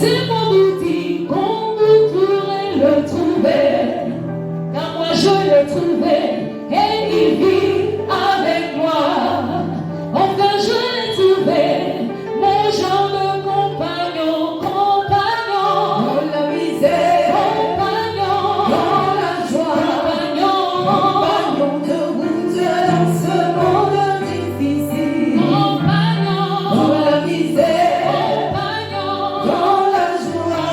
c'est mon outil, qu'on pourrait le trouver. Car moi je l'ai trouvé et il vit avec moi. Enfin je l'ai trouvé, mon genre de compagnon, compagnon dans la misère, compagnon dans la joie, compagnon de route dans ce monde difficile, compagnon dans la misère, compagnon dans la joie,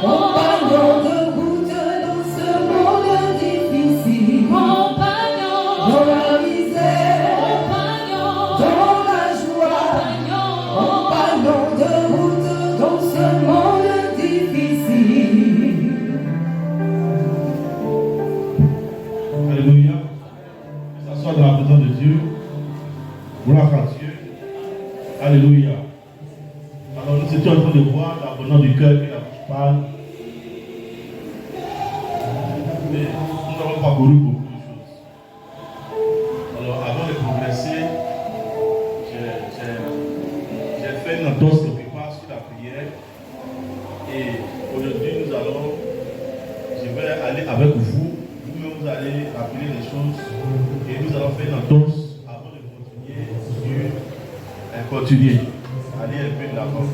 compagnon de route dans ce monde difficile, compagnon dans la misère, compagnon dans la joie, compagnon de route dans ce monde difficile. Alléluia. Que ça soit dans la présence de Dieu. Gloire à Dieu. Alléluia. Alors nous étions en train de voir l'abondance du cœur que la bouche parle. Mais nous n'avons pas connu beaucoup de choses. Alors avant de progresser, j'ai fait une entorse quelque part sur la prière. Et aujourd'hui je vais aller avec vous. Vous-même vous allez appeler les choses. Et nous allons faire une entorse avant de continuer. Aller un peu de l'avant.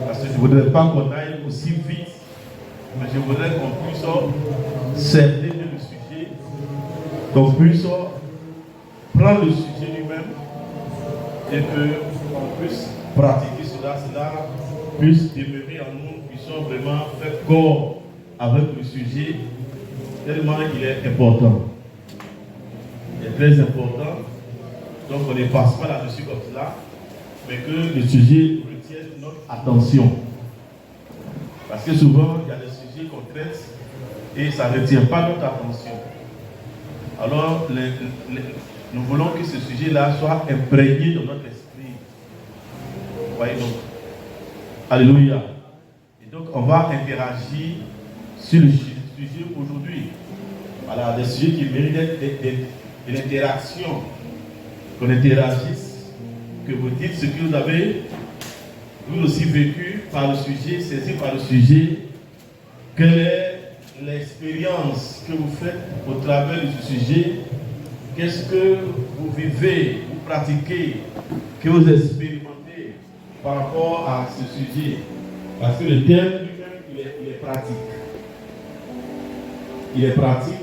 Parce que je ne voudrais pas qu'on aille aussi vite. Mais je voudrais qu'on puisse cerner le sujet. Qu'on puisse prendre le sujet lui-même. Et qu'on puisse pratiquer cela puisse demeurer en nous, puissions vraiment faire corps avec le sujet, tellement il est important. Il est très important. Donc on ne passe pas là-dessus comme cela, mais que le sujet retienne notre attention. Parce que souvent, il y a des sujets qu'on traite et ça ne retient pas notre attention. Alors, nous voulons que ce sujet-là soit imprégné dans notre esprit. Vous voyez donc. Alléluia. Et donc, on va interagir sur le sujet aujourd'hui. Voilà, des sujets qui méritent de l'interaction. Qu'on interagisse, que vous dites ce que vous avez vous aussi vécu par le sujet, saisi par le sujet. Quelle est l'expérience que vous faites au travers de ce sujet? Qu'est-ce que vous vivez, vous pratiquez, que vous expérimentez par rapport à ce sujet? Parce que le thème lui-même, il est pratique. Il est pratique.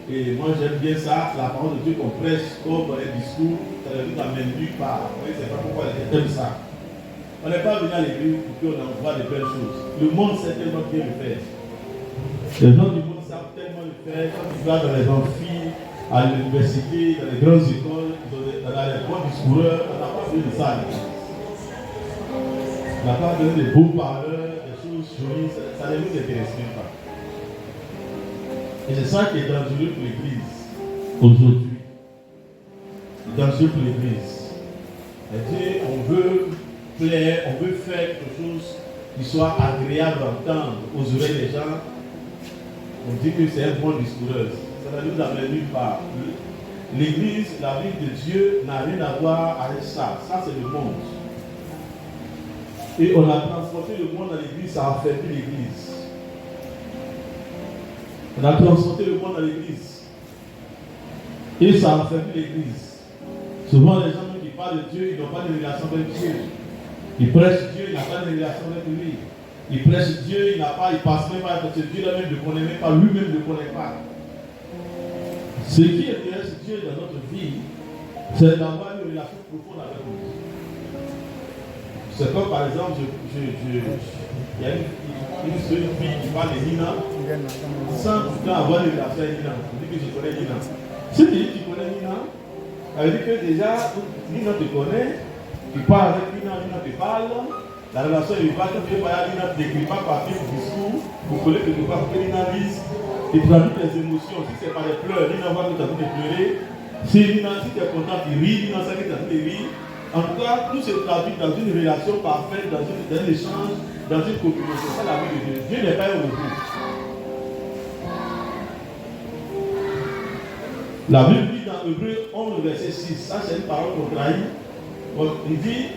Et moi j'aime bien ça, la parole de Dieu qu'on prêche comme un discours, ça ne nous amène nulle part. Vous savez pas pourquoi les gens aiment ça. On n'est pas venu à l'église pour qu'on envoie de belles choses. Le monde sait tellement bien le faire. Les gens du monde savent tellement le faire. Quand tu vas dans les amphis, à l'université, dans les grandes écoles, dans les bons discoureurs, on n'a pas besoin de ça. On n'a pas besoin de beaux parleurs, des choses jolies, ça ne nous intéresse même pas. Et c'est ça qui est dangereux pour l'Église aujourd'hui. C'est dangereux pour l'Église. C'est-à-dire, on veut plaire, on veut faire quelque chose qui soit agréable à entendre aux oreilles des gens. On dit que c'est un bon discoureur. Ça ne nous amène nulle part. L'Église, la vie de Dieu n'a rien à voir avec ça. Ça, c'est le monde. Et on a transporté le monde dans l'Église, ça a affaibli l'Église. On a transporté le monde dans l'Église. Et ça a affaibli l'Église. Souvent, les gens qui parlent de Dieu, ils n'ont pas de relation avec Dieu. Ils prêchent Dieu, il n'a pas de relation avec lui. Ils prêchent Dieu, il passe même pas, parce que Dieu lui-même ne connaît même pas, lui-même ne connaît pas. Ce qui intéresse Dieu dans notre vie, c'est d'avoir une relation profonde avec lui. C'est comme par exemple, il y a une seule fille qui parle de Nina, sans pourtant avoir une relation avec Nina. Je dis que je connais Nina. Si tu dis que tu connais Nina, ça veut dire que déjà, Nina te connaît, tu parles avec Nina, Nina te parle, la relation est pas, tu ne peux pas Nina ne t'écrit pas par tes discours, vous connaissez que tu ne peux pas que Nina lise, tu traduis tes émotions. Si c'est par les pleurs, Nina va que tu as envie de pleurer. Si Nina, si tu es content, tu ris, Nina sait que tu as envie de rire. En tout cas, tout se traduit dans une relation parfaite, dans un échange, dans une communauté. C'est ça la vie de Dieu. Dieu n'est pas un robot. La Bible dit dans Hébreux 11, verset 6, ça c'est une parole qu'on trahit. Il dit,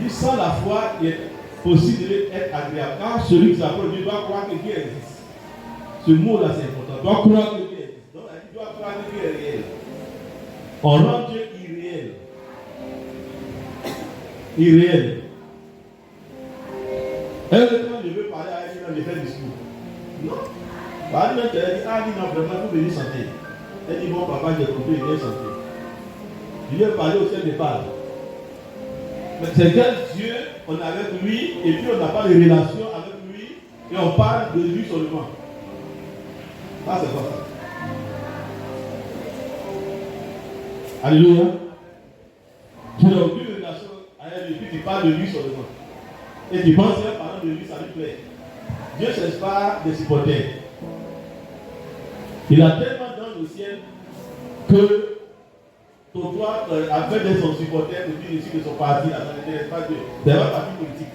sans la foi, possible d'être agréable. Quand celui qui s'approche de Dieu doit croire que Dieu existe. Ce mot-là, c'est important. Doit croire que Dieu existe. Donc, il doit croire que Dieu est réel. On rend Dieu irréel. Irréel. Et quand je veux parler à elle, je fais un discours. Non. Par exemple, elle dit, ah, non, vraiment, vous venez chanter. Elle dit, bon, papa, j'ai compris, il vient chanter. Je viens parler au ciel des parles. Mais c'est quel Dieu on est avec lui, et puis on n'a pas de relation avec lui, et on parle de lui seulement. Ça, c'est quoi ça? Alléluia. Tu n'as aucune relation avec lui, et puis tu parles de lui seulement. Et tu penses que parlant de lui, ça lui plaît. Dieu ne cherche pas des supporters. Il a tellement dans le ciel que ton toit a fait de son supporter pour dire ici que son parti, ça n'intéresse pas Dieu. C'est un parti politique.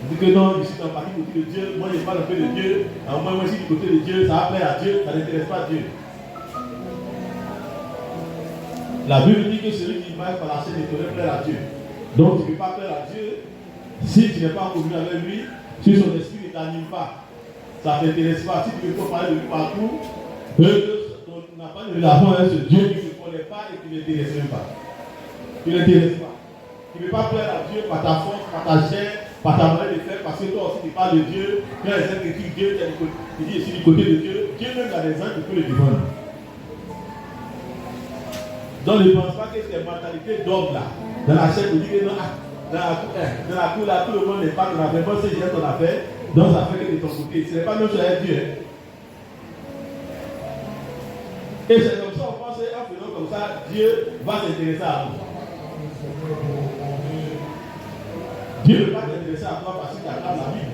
Il dit que non, je suis un parti politique de Dieu, moi je parle un peu de Dieu, alors moi je suis du côté de Dieu, ça va plaire à Dieu, ça n'intéresse pas Dieu. La Bible dit que celui qui marche par la chaîne ne peut plaire à Dieu. Donc tu ne peux pas plaire à Dieu si tu n'es pas en communion avec lui, si son esprit ne t'anime pas, ça ne t'intéresse pas. Si tu veux parler de lui partout, tu n'as pas de relation avec ce Dieu qui ne connaît pas et qui ne t'intéresse même pas. Tu ne t'intéresses pas. Tu ne peux pas plaire à Dieu par ta force, par ta chair, par ta manière de faire, parce que toi aussi tu parles de Dieu. Quand les gens critiquent Dieu, tu dis je suis du côté de Dieu. Dieu même a des gens qui peuvent le défendre. Donc ne pense pas que ces mentalités d'homme là, dans la chair, vous dites que non, dans la cour là, tout le monde n'est pas ton affaire. Moi, c'est ton affaire, donc ça fait que de ton côté. Ce n'est pas même chose avec Dieu. Et c'est comme ça, on pense qu'en faisant comme ça, Dieu va s'intéresser à nous. Dieu ne va pas s'intéresser à toi parce que tu as la Bible.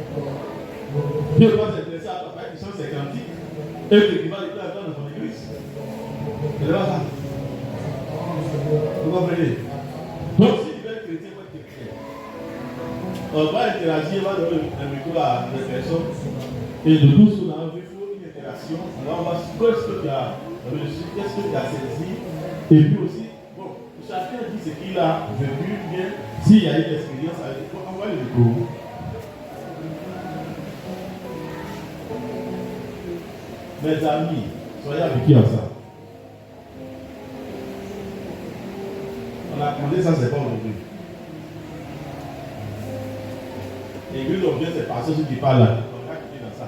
Dieu va s'intéresser à toi parce que tu sens ses cantiques et que tu vas l'écouter à toi dans ton église. C'est pas ça. Vous comprenez? Donc, si tu veux être chrétien, il faut être chrétien. On va interagir, on va donner un micro à des personnes. Et de tout ce qu'on a vu, il faut une interaction. Alors, on va voir qu'est-ce que tu as reçu, qu'est-ce que tu as saisi. Et puis aussi, bon, chacun dit ce qu'il a vécu, bien, s'il y a eu l'expérience avec lui, il faut envoyer le micro. Mes amis, soyez avec qui ensemble? On a demandé ça, c'est pas aujourd'hui. L'église d'objet, c'est pas ceux qui parlent là. On va écouter dans ça.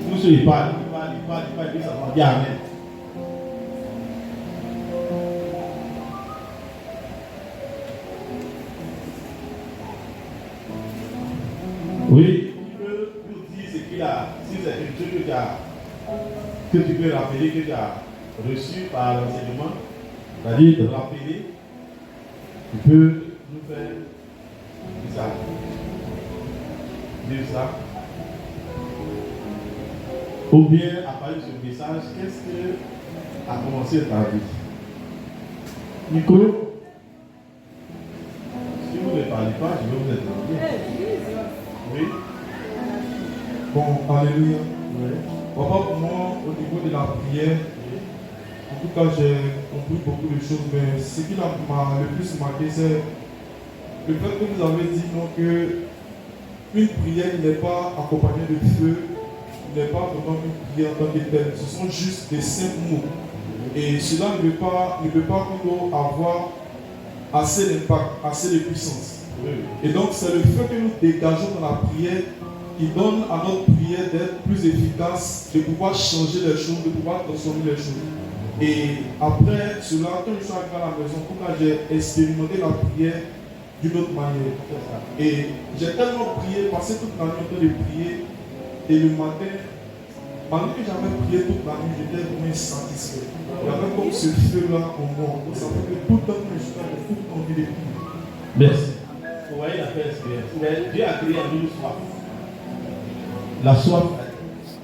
Tous ceux qui parlent, ils disent ça va dire Amen. Oui, il peut nous dire ce qu'il a, si c'est quelque chose que tu peux rappeler, que tu as reçu par l'enseignement. C'est-à-dire de rappeler, tu peux nous faire ça. Dire ça. Ou bien, à partir de ce message, qu'est-ce que a commencé ta vie? Nico, si vous ne parlez pas, je vais vous demander. Oui. Bon, alléluia. Oui. Papa, pour moi, au niveau de la prière, en tout cas, j'ai compris beaucoup de choses, mais ce qui m'a le plus marqué, c'est le fait que vous avez dit non, que une prière n'est pas accompagnée de feu, n'est pas vraiment une prière en tant que telle. Ce sont juste des simples mots. Et cela ne peut pas avoir assez d'impact, assez de puissance. Et donc, c'est le fait que nous dégageons dans la prière qui donne à notre prière d'être plus efficace, de pouvoir changer les choses, de pouvoir transformer les choses. Et après cela, quand je suis arrivé à la maison, j'ai expérimenté la prière d'une autre manière. Et j'ai tellement prié, passé toute la nuit en train de prier, et le matin, malgré que j'avais prié toute la nuit, j'étais vraiment satisfait. Il y avait comme ce feu-là en moi. Ça fait que tout le temps que je suis là, j'ai tout envie de prier. Merci. Vous voyez la paix expérience. Dieu a créé en nous une soif. La soif,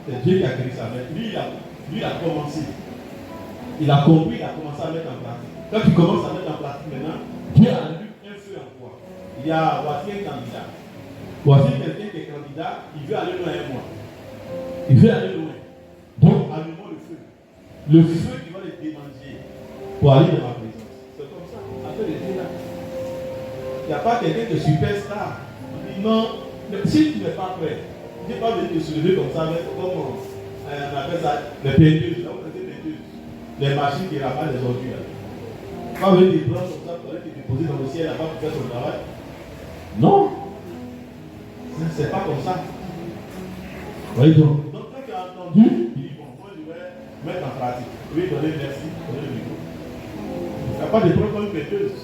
c'est Dieu qui a créé ça. Mais lui, il a commencé. Il a compris, il a commencé à mettre en pratique. Quand tu commences à mettre en pratique maintenant, Dieu a mis un feu en toi. Il y a voici un candidat. Voici quelqu'un qui est candidat, il veut aller loin un mois. Il veut aller loin. Donc, allumons le feu. Le feu qui va le démanger pour aller dans ma présence. C'est comme ça. Après le Dieu là. Il n'y a pas quelqu'un qui est superstar. Non, si tu n'es pas prêt, tu n'es pas venu te soulever comme ça, mais comme on appelle ça, les peinteuses, là, on appelle peinteuses, les machines qui ramassent les ordures. Pas venir te prendre comme ça, pour aller te déposer dans le ciel là-bas pour faire ton travail. Non, c'est pas comme ça. Oui, donc quand tu as entendu, il dit bon, moi je vais mettre en pratique. Oui, donner merci, donner le micro. Il n'y a pas de preuve comme une peinteuses.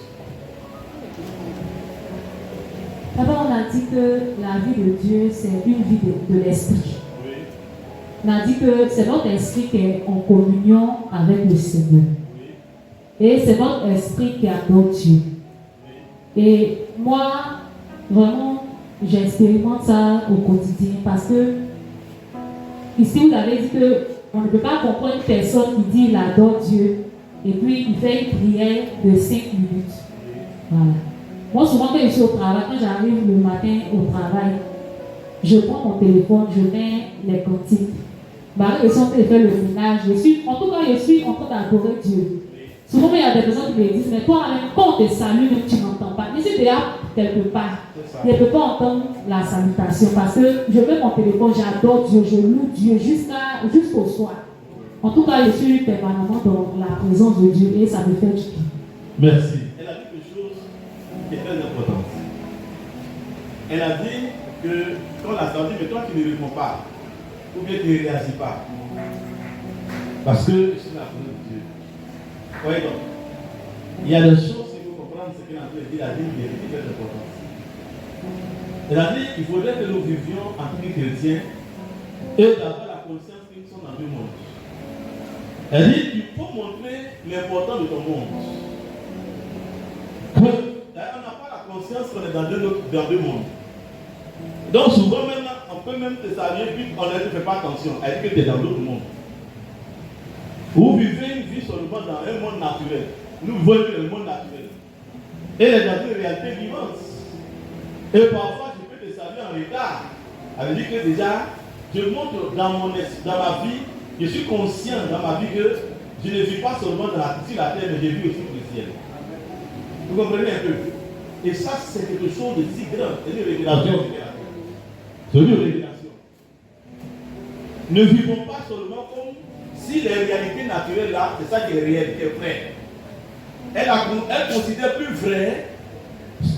D'abord, on a dit que la vie de Dieu, c'est une vie de l'esprit. Oui. On a dit que c'est notre esprit qui est en communion avec le Seigneur. Oui. Et c'est notre esprit qui adore Dieu. Oui. Et moi, vraiment, j'expérimente ça au quotidien parce que ici, vous avez dit qu'on ne peut pas comprendre une personne qui dit qu'il adore Dieu et puis il fait une prière de 5 minutes. Voilà. Moi, souvent, quand je suis au travail, quand j'arrive le matin au travail, je prends mon téléphone, je mets les cantiques. Je suis en train de faire le ménage. En tout cas, je suis en train d'adorer Dieu. Souvent, il y a des personnes qui me disent, mais toi, même quand on te salue, même tu n'entends pas. Mais si tu es là quelque part, je ne peux pas entendre la salutation parce que je mets mon téléphone, j'adore Dieu, je loue Dieu jusqu'au soir. En tout cas, je suis permanemment dans la présence de Dieu et ça me fait du bien. Merci. Elle a dit quelque chose qui est très important. Elle a dit que quand on l'a senti, mais toi tu ne réponds pas, ou bien tu ne réagis pas. Parce que je suis la présence de Dieu. Voyez donc, il y a des choses qu'il faut comprendre, ce qu'elle a dit, la vie est très importante. Elle a dit qu'il faudrait que nous vivions en tant que chrétiens et d'avoir la conscience que nous sommes dans deux mondes. Elle dit qu'il faut montrer l'importance de ton monde. On n'a pas la conscience qu'on est dans deux mondes. Donc souvent même, on peut même te saluer puis on ne fait pas attention. Elle dit que tu es dans l'autre monde. Vous vivez une vie seulement dans un monde naturel. Nous vivons le monde naturel. Et elle est dans une réalité vivante. Et parfois, je peux te saluer en retard. Elle veut dire que déjà, je montre dans ma vie, je suis conscient dans ma vie que je ne vis pas seulement sur la terre, mais je vis aussi sur le ciel. Vous comprenez un peu? Et ça, c'est quelque chose de si grand. C'est une révélation. C'est une révélation. Ne vivons pas seulement comme si les réalités naturelles là, c'est ça qui est réel, qui est vrai. Elle considère plus vrai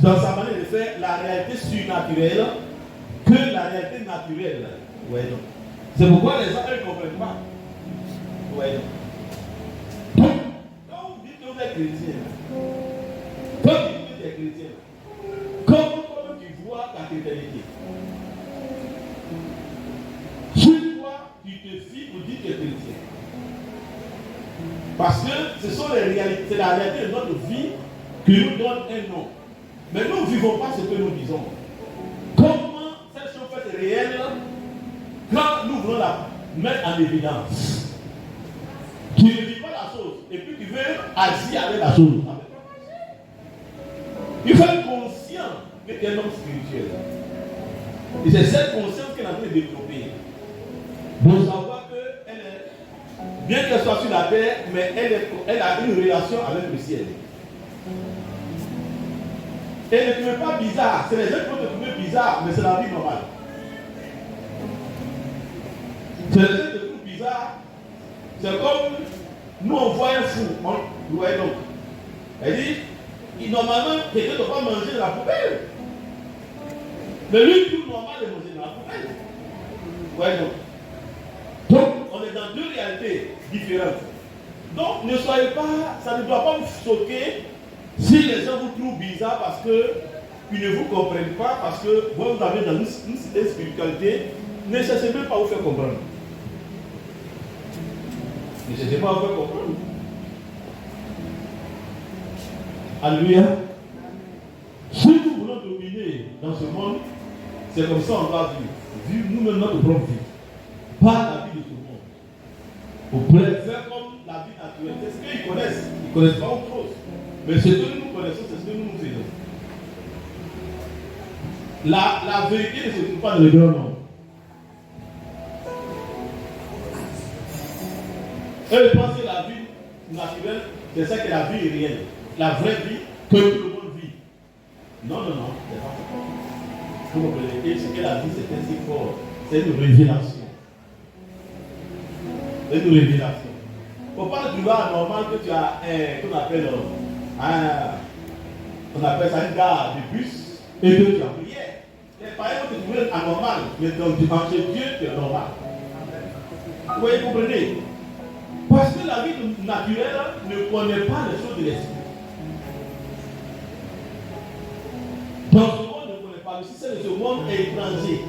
dans sa manière de faire la réalité surnaturelle que la réalité naturelle. Ouais, donc. C'est pourquoi les gens ne comprennent pas. Ouais, donc. Quand vous dites que vous êtes chrétien, quand vous dites que vous êtes chrétien, comment tu vois ta chrétienté? Sur quoi tu te fies pour dire que tu es chrétien? Parce que ce sont les réalités, c'est la réalité de notre vie qui nous donne un nom. Mais nous ne vivons pas ce que nous disons. Comment cette chose est réelle quand nous voulons la mettre en évidence? Tu ne vis pas la chose et puis tu veux agir avec la chose. Il faut être conscient que tu es un homme spirituel. Et c'est cette conscience qu'elle est en train de développer. Pour savoir qu'elle est, bien qu'elle soit sur la terre, mais elle a une relation avec le ciel. Et ne trouvez pas bizarre. C'est les gens qui vont te trouver bizarre, mais c'est la vie normale. C'est les gens qui te trouvent bizarre. C'est comme nous on voit un fou. Vous voyez donc. Elle dit, normalement, quelqu'un ne doit pas manger de la poubelle. Mais lui, tout normal de manger de la poubelle. Vous voyez donc. Donc, on est dans deux réalités différentes. Donc, ne soyez pas, ça ne doit pas vous choquer si les gens vous trouvent bizarre parce qu'ils ne vous comprennent pas, parce que vous avez dans une spiritualité, ne cherchez même pas à vous faire comprendre. Ne cherchez pas à vous faire comprendre. Alléluia. Si nous voulons dominer dans ce monde, c'est comme ça qu'on va vivre. Vivre nous-mêmes notre propre vie. Pas la vie de tout le monde. Vous pouvez faire comme la vie naturelle. C'est ce qu'ils connaissent. Ils ne connaissent pas autre chose. Mais ce que nous connaissons, c'est ce que nous faisons. La vérité ne se trouve pas dans le grand nombre. Eux pensent que la vie naturelle, c'est ça que la vie est réelle. La vraie vie que tout le monde vit. Non, c'est pas ça. Vous comprenez? Et ce qu'elle a dit, c'était si fort. C'est une révélation. C'est une révélation. Il ne faut pas le trouver anormal que tu as qu'on appelle ça une gare de bus et que tu as prière. Les païens vont te trouver anormal, mais donc chez Dieu, tu es normal. Vous voyez, comprenez? Parce que la vie naturelle ne connaît pas les choses de l'esprit. Dans ce monde, ne connaît pas. Le système de ce monde est étranger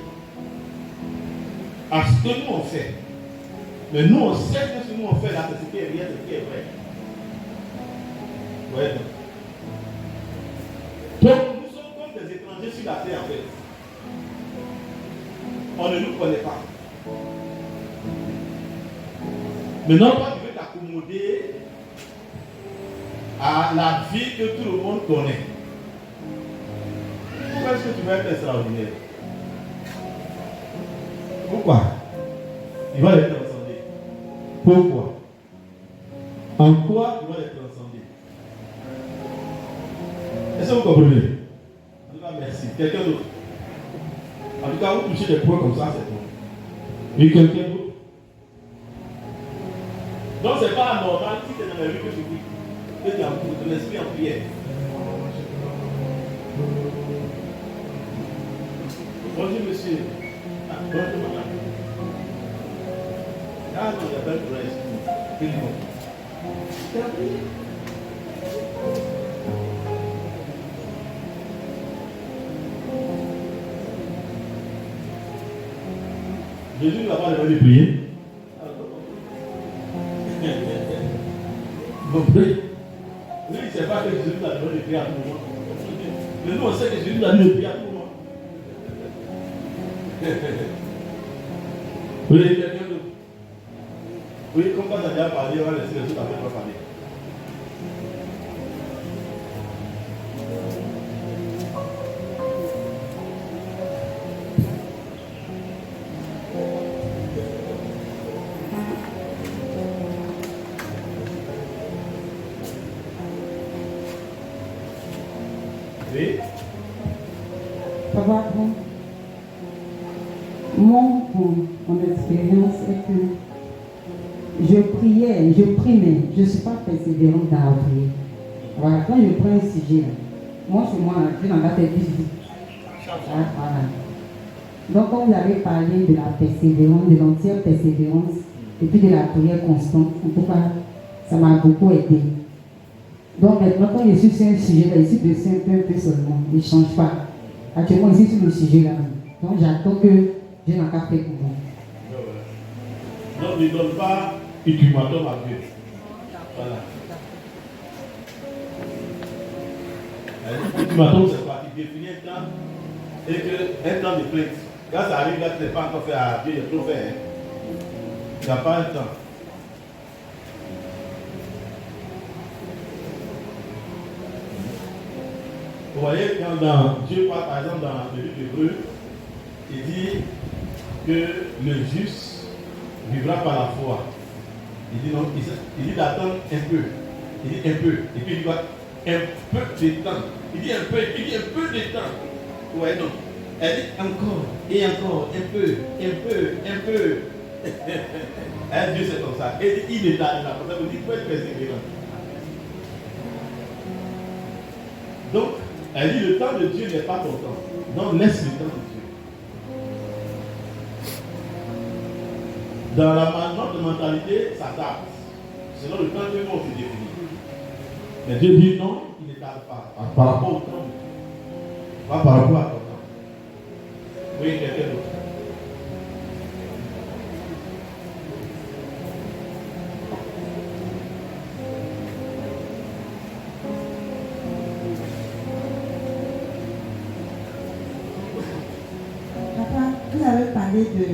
à ce que nous on fait. Mais nous, on sait que ce que nous on fait là, c'est ce qui est réel, c'est ce qui est vrai. Vous voyez? Donc, nous sommes comme des étrangers sur la terre en fait. On ne nous connaît pas. Maintenant, toi, tu veux t'accommoder à la vie que tout le monde connaît. Pourquoi est-ce que tu veux être extraordinaire? Pourquoi? Il va être transcendé. Pourquoi? En quoi il va être transcendé? Est-ce que vous comprenez? En tout cas, merci. Quelqu'un d'autre? En tout cas, vous touchez des points comme ça, c'est bon. Et quelqu'un d'autre? Donc, ce n'est pas anormal si tu es dans la vie que tu vis, que tu as ton esprit en prière. Bonjour, monsieur. Bonjour, madame. Ah non, il n'y a pas de problème. Tu as prié? Jésus ne va pas demander de prier. Vous comprenez? Lui, il ne sait pas que Jésus nous a demandé de prier à tout moment. Mais nous, on sait que Jésus nous a demandé de prier à tout moment. Oui, quelqu'un d'autre? Oui, comme quand on a déjà parlé, on va laisser les autres après pas parler. Oui. Papa, mon expérience est que je prie, mais je ne suis pas persévérante dans la prière. Voilà, quand je prends un sujet, moi, c'est moi, je n'en ai pas vite. Voilà. Donc, quand vous avez parlé de la persévérance, de l'entière persévérance, et puis de la prière constante, en tout cas, ça m'a beaucoup aidé. Donc, maintenant, quand je suis sur un sujet, là, ici, de un peu seulement, je ne change pas. Actuellement, ici, sur le sujet là. Donc, j'attends que je n'en qu'à faire pour moi. Donc, ne donne pas ultimatum à Dieu. Voilà. Ultimatum, c'est quoi? Tu définis un temps et que un temps de plainte. Quand ça arrive, là, tu n'es pas encore fait à Dieu, il est trop fait. Il n'y a pas un temps. Vous voyez, quand Dieu parle, par exemple, dans le livre d'Hébreu, il dit que le juste vivra par la foi. Il dit non, il dit d'attendre un peu. Il dit un peu. Et puis il dit un peu de temps. Il dit un peu, il dit un peu de temps. Vous voyez, non. Elle dit encore, et encore, un peu. Dieu c'est comme ça. Et il est là, ça veut dire qu'il faut être persévérant. Donc, elle dit le temps de Dieu n'est pas ton temps. Donc laisse le temps de Dieu. Dans notre mentalité, ça tarde. Selon le temps que nous on s'est défini. Mais Dieu dit non, il ne tarde pas. Par rapport au temps. Pas par rapport à ton temps. Oui, quelqu'un d'autre. Vous avez parlé de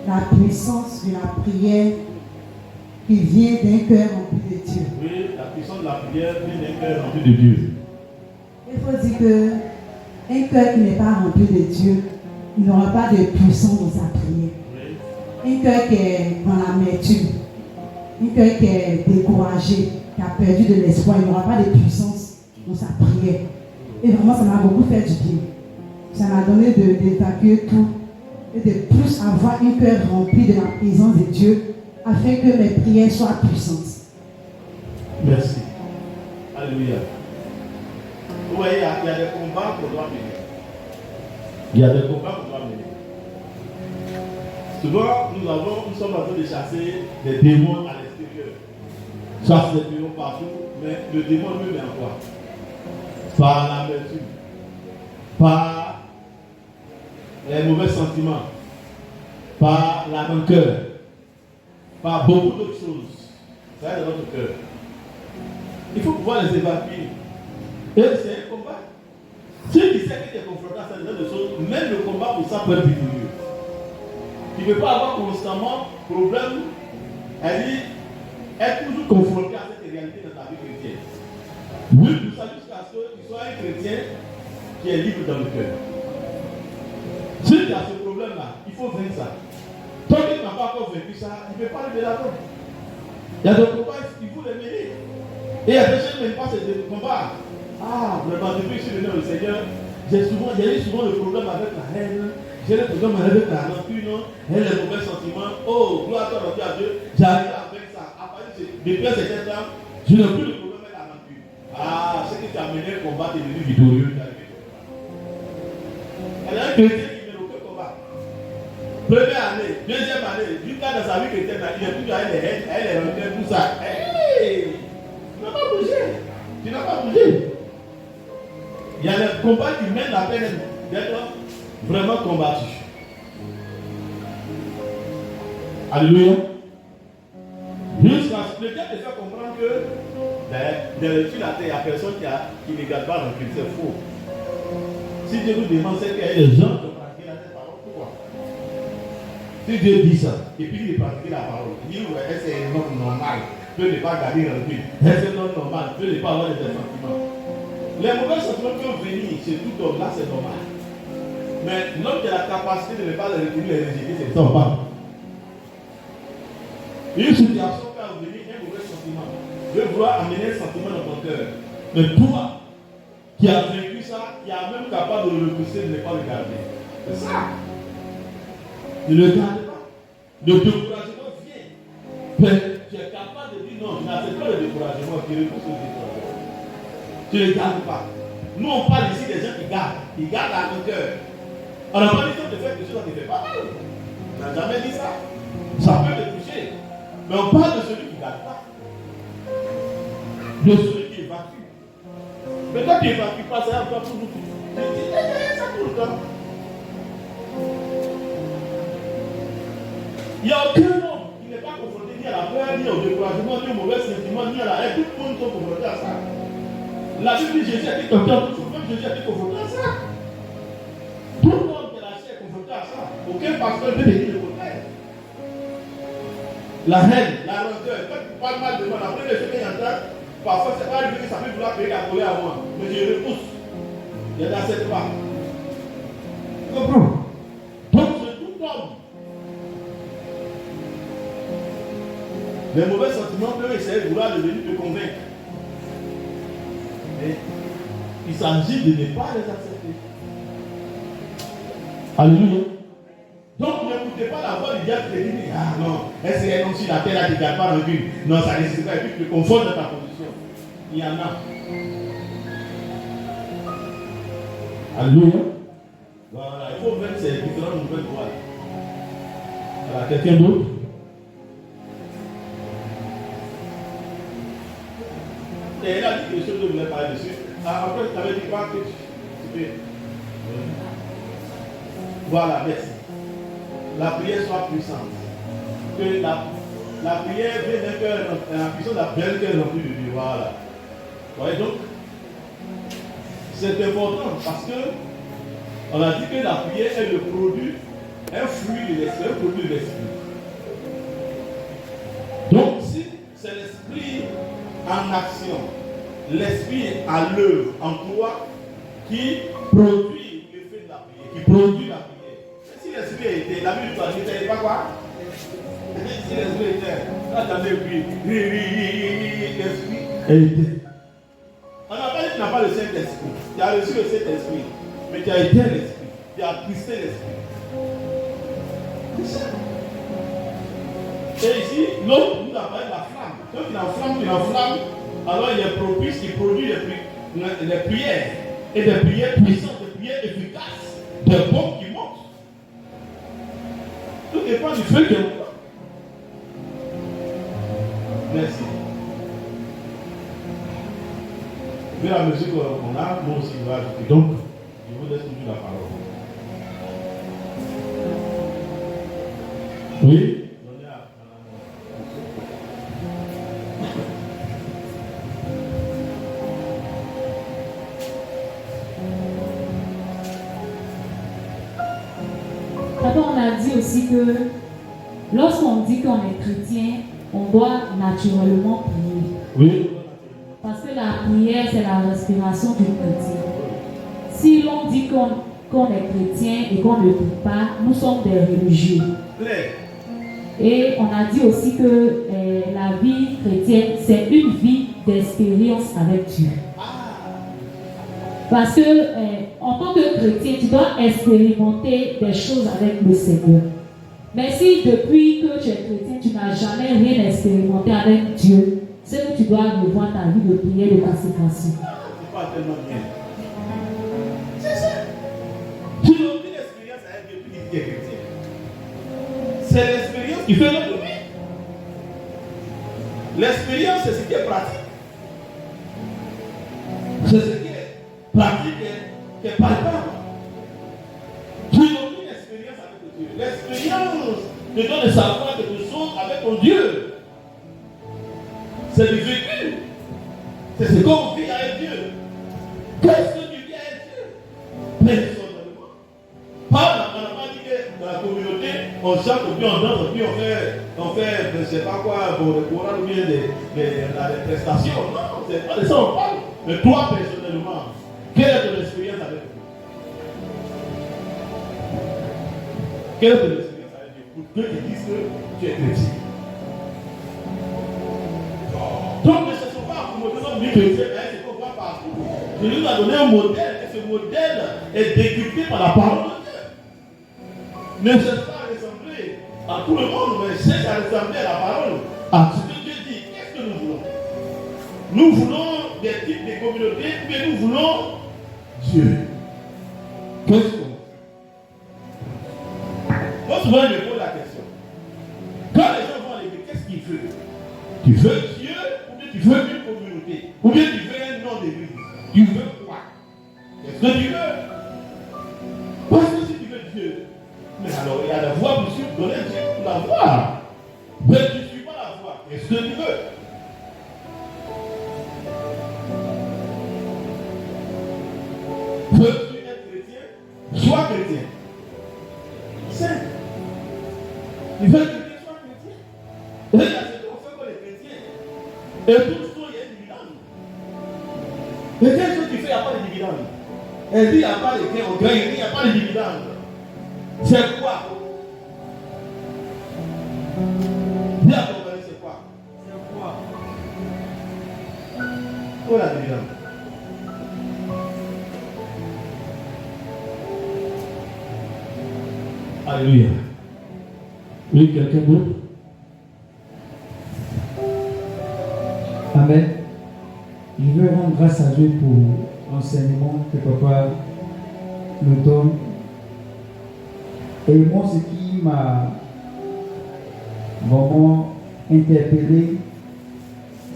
la puissance de la prière qui vient d'un cœur rempli de Dieu. Oui, la puissance de la prière vient d'un cœur rempli de Dieu. Il faut dire qu'un cœur qui n'est pas rempli de Dieu, il n'aura pas de puissance dans sa prière. Oui. Un cœur qui est dans l'amertume, un cœur qui est découragé, qui a perdu de l'espoir, il n'aura pas de puissance dans sa prière. Et vraiment, ça m'a beaucoup fait du bien. Ça m'a donné d'évacuer tout et de plus avoir un cœur rempli de la présence de Dieu afin que mes prières soient puissantes. Merci. Alléluia. Vous voyez, il y a des combats qu'on doit mener. Il y a des combats qu'on doit mener. Souvent, nous sommes en train de chasser des démons à l'extérieur. Chasse des démons partout, mais le démon lui est en quoi? Par l'amertume, par les mauvais sentiments, par la rancœur, par beaucoup d'autres choses. Ça est dans notre cœur. Il faut pouvoir les évacuer. Et c'est un combat. Ceux qui savent que tu es confronté à cette choses, même le combat pour ça peut être victorieux. Tu ne peux pas avoir constamment problème, être toujours confronté à cette réalité dans ta vie chrétienne. Oui, tout ça jusqu'à ce que tu sois un chrétien qui est libre dans le cœur. Si tu as ce problème-là, il faut vaincre ça. Toi qui n'as pas encore vaincu ça, il ne peut pas lever la main. Il y a des combats, il faut les mener. Et il y a des gens qui ne mènent pas ces combats. Ah, vraiment, depuis que je suis venu au Seigneur, j'ai eu souvent le problème avec la haine, j'ai le problème avec la rancune, et les mauvais sentiments. Oh, gloire à Dieu, j'arrive avec ça. Depuis un certain temps, je n'ai plus de problème avec la rancune. Ah, ce qui t'a mené au combat, t'es devenu victorieux. Il y a un chrétien qui mène aucun combat. Première année, deuxième année, jusqu'à dans sa vie chrétienne, il est toujours avec les haines, avec les rancunes, tout ça. Hey, tu n'as pas bougé. Tu n'as pas bougé. Il y a des combats qui mènent la peine d'être vraiment combattus. Alléluia. Jusqu'à ce que le Dieu te fait comprendre que sur la terre, il n'y a personne qui ne garde pas rancune. C'est faux. Si Dieu nous demande, c'est qu'il y a des gens qui ont pratiqué la parole. Pourquoi? Si Dieu dit ça, et puis il pratique la parole, il dit ouais, c'est un homme normal, peut ne pas garder rancune. C'est un homme normal, peut ne pas avoir des sentiments. Les mauvais sentiments peuvent venir chez tout homme, là c'est normal. Mais l'homme qui a la capacité de ne pas les retenir, les rejeter, c'est son pas. Une situation peut venir un mauvais sentiment. Veut vouloir amener un sentiment dans ton cœur. Mais toi, qui as vécu ça, qui est même capable de le repousser, de ne pas le garder. C'est ça. Ne le garde pas. Le découragement vient. Mais tu es capable de dire non, je n'accepte pas le découragement qui repousse le découragement. Tu ne le gardes pas. Nous, on parle ici des gens qui gardent. Ils gardent à ton cœur. On n'a pas dit de faire quelque chose qui ne fait pas mal. On n'a jamais dit ça. Ça peut te toucher. Mais on parle de celui qui ne garde pas. De celui qui évacue. Mais quand tu n'évacues pas, c'est encore tout le temps. Tu dis, ça tout le temps. Il n'y a aucun homme qui n'est pas confronté ni à la peur, ni au découragement, ni au mauvais sentiment, ni à la haine. Tout le monde sont confrontés à ça. La Bible dit Jésus a été confronté à ça. Même Jésus a été confronté à ça. Tout le monde de la chair est confronté à ça. Aucun pasteur ne peut dire le contraire. La haine, la rancœur, quand tu parles mal de moi, la première chose qu'il entend, parfois c'est pas arrivé que ça peut vouloir payer la colère à moi. Mais je repousse. Je n'accepte pas. Tu comprends? Donc c'est tout homme. Les mauvais sentiments peuvent essayer de vouloir devenir te convaincre. Mais il s'agit de ne pas les accepter. Alléluia. Donc n'écoutez pas la voix du diable qui dit ah non, est-ce qu'il y a un homme sur la terre là qui ne garde pas rancune? Non, ça ne nécessite pas, et puis tu te confortes dans ta position. Il y en a. Alléluia. Voilà, il faut mettre ces différentes nouvelles voix. Voilà, quelqu'un d'autre? Et elle a dit quelque chose que je voulais parler dessus. Après, tu avais dit quoi que tu peux. Voilà, merci. La prière soit puissante. Que la prière vienne d'un cœur, la puissance d'un bel cœur rempli de Dieu. Voilà. Vous voyez donc, c'est important parce que on a dit que la prière est le produit, un fruit de l'esprit, un produit de l'esprit. Donc, si c'est l'esprit en action, l'esprit à l'œuvre en toi qui produit l'effet de la prière, qui produit la prière. Si l'esprit était, la Bible ne savait pas quoi? Si l'esprit était, là, tu avais pris, l'esprit était. On n'a pas dit que n'as pas le Saint-Esprit, tu as reçu le Saint-Esprit, mais tu as éteint l'Esprit, tu as attristé l'Esprit. C'est ça. Et ici, l'autre nous a parlé de la flamme. Quand tu l'enflammes, alors il est propice, il produit les prières. Et des prières puissantes, des prières efficaces, des bombes qui montent. Tout dépend du feu qui est monté. Merci. Vu la mesure qu'on a, moi aussi, je vais ajouter. Donc, je vous laisse toujours la parole. Oui. D'abord, on a dit aussi que lorsqu'on dit qu'on est chrétien, on doit naturellement prier. Oui. Parce que la prière, c'est la respiration du chrétien. Si l'on dit qu'on est chrétien et qu'on ne prie pas, nous sommes des religieux. Et on a dit aussi que la vie chrétienne, c'est une vie d'expérience avec Dieu. Parce que en tant que chrétien, tu dois expérimenter des choses avec le Seigneur. Mais si depuis que tu es chrétien, tu n'as jamais rien expérimenté avec Dieu, c'est que tu dois revoir ta vie de prière, de consécration. C'est pas tellement bien. C'est ça. Tu n'as aucune expérience avec Dieu depuis que tu es chrétien. C'est l'expérience qui fait notre vie. L'expérience, c'est ce qui est pratique. C'est ce qui est pratique, qui est palpable. Tu n'as aucune expérience avec Dieu. L'expérience te donne de savoir quelque chose avec ton Dieu. C'est du vécu. C'est ce qu'on vit avec Dieu. Qu'est-ce que tu vis avec Dieu? Personnellement. Pas on n'a pas dit que dans la communauté, on chante, puis on danse, puis on fait je ne sais pas quoi, pour le courant ou bien des prestations. Non, c'est pas de ça on parle. Mais toi, personnellement, quelle est ton expérience avec Dieu? Quelle est ton expérience avec Dieu? Pour que tu dises que tu es chrétien. Donc ne cherchons pas à accommoder notre vie chrétienne, c'est qu'on voit partout. Il nous a donné un modèle, et ce modèle est décrypté par la parole de Dieu. Ne cherche pas à ressembler à tout le monde, mais cherche à ressembler à la parole, à ce que Dieu dit. Qu'est-ce que nous voulons? Nous voulons des types de communautés, mais nous voulons Dieu. Qu'est-ce qu'on veut? Moi, souvent, je me pose la question. Quand les gens vont à l'église, qu'est-ce qu'ils veulent? Tu veux Dieu, ou bien tu veux une communauté, ou bien tu veux un nom d'église. Tu veux quoi? Qu'est-ce que tu veux? Parce que si tu veux Dieu, mais alors il y a la voie pour donner Dieu pour la voie. Mais tu ne suis pas la voie. Qu'est-ce que tu veux? Veux-tu être chrétien? Sois chrétien. C'est. Tu veux que Dieu soit chrétien? Regarde, c'est comme ça qu'on est chrétien. Et tout ça, il y a une dividende. Mais qu'est-ce que tu fais? Il n'y a pas de dividende. Elle dit, il n'y a pas de gain, on gagne, il n'y a pas de dividende. C'est quoi? Dis à ton mari, c'est quoi? C'est quoi? Oh la dividende. Alléluia. Oui, quelqu'un d'autre? Amen. Je veux rendre grâce à Dieu pour l'enseignement que papa me donne. Et moi, ce qui m'a vraiment interpellé,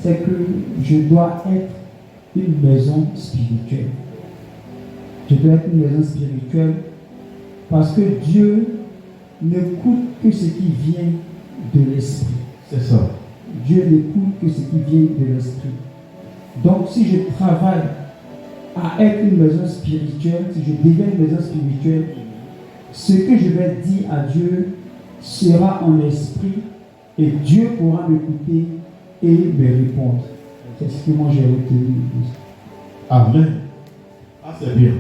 c'est que je dois être une maison spirituelle. Je dois être une maison spirituelle parce que Dieu n'écoute que ce qui vient de l'esprit. C'est ça. Dieu n'écoute que ce qui vient de l'esprit. Donc, si je travaille à être une maison spirituelle, si je deviens une maison spirituelle, ce que je vais dire à Dieu sera en esprit et Dieu pourra m'écouter et me répondre. C'est ce que moi j'ai retenu. Amen. Ah, c'est bien.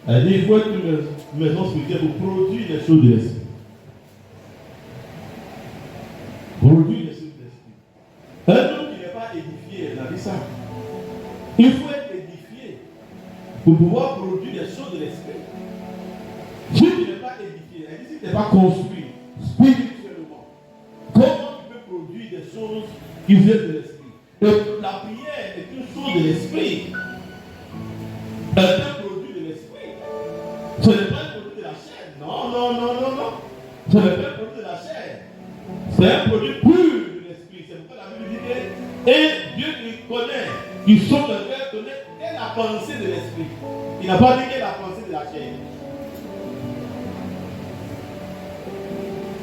Elle dit, il faut être une maison spirituelle pour produire les choses de l'esprit. Produire les choses de l'esprit. Un homme qui n'est pas édifié, elle a dit ça. Il faut être pour pouvoir produire des choses de l'esprit. Si tu n'es pas édifié, si tu n'es pas construit spirituellement, comment tu peux produire des choses qui viennent de l'esprit? Et la prière est une chose de l'esprit. C'est un produit de l'esprit. Ce n'est pas un produit de la chair. Non, non, non, non, non. Ce n'est pas un produit de la chair. C'est un produit pur de l'esprit. C'est pourquoi la Bible dit que et Dieu qui connaît, qui sonde le cœur, connaît quelle est la pensée de l'esprit. Il n'a pas dit quelle est la pensée de la chair.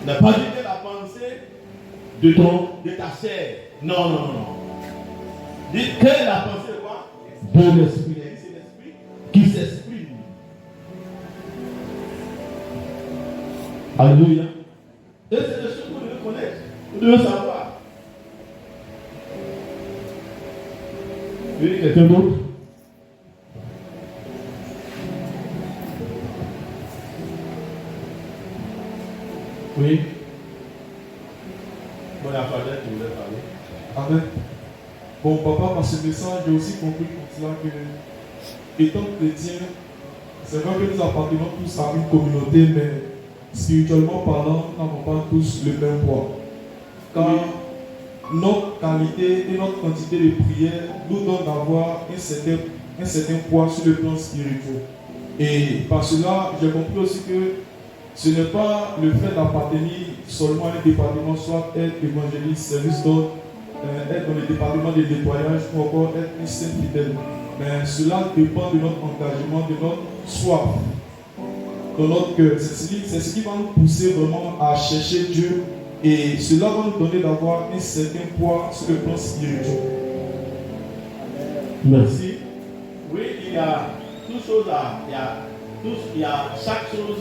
Il n'a pas dit quelle est la pensée de ta chair. Non, non, non. Dit quelle est la pensée de quoi? De l'esprit. C'est l'esprit qui s'exprime. Alléluia. Et c'est des choses que vous devez connaître. Vous devez savoir. Oui, quelqu'un d'autre? Oui. Bon, la Fadette qui voulait parler. Amen. Bon, papa, par ce message, j'ai aussi compris pour cela que, étant chrétien, c'est vrai que nous appartenons tous à une communauté, mais spirituellement parlant, nous n'avons pas tous le même poids. Car notre qualité et notre quantité de prière nous donne d'avoir un certain poids sur le plan spirituel. Et par cela, j'ai compris aussi que ce n'est pas le fait d'appartenir seulement à un département, soit être évangéliste, service d'ordre, être dans le département de nettoyage ou encore être un saint fidèle. Mais cela dépend de notre engagement, de notre soif dans notre cœur. C'est ce qui va nous pousser vraiment à chercher Dieu et cela va nous donner d'avoir un certain poids sur le plan spirituel. Merci. Oui, il y a toutes choses il y a chaque chose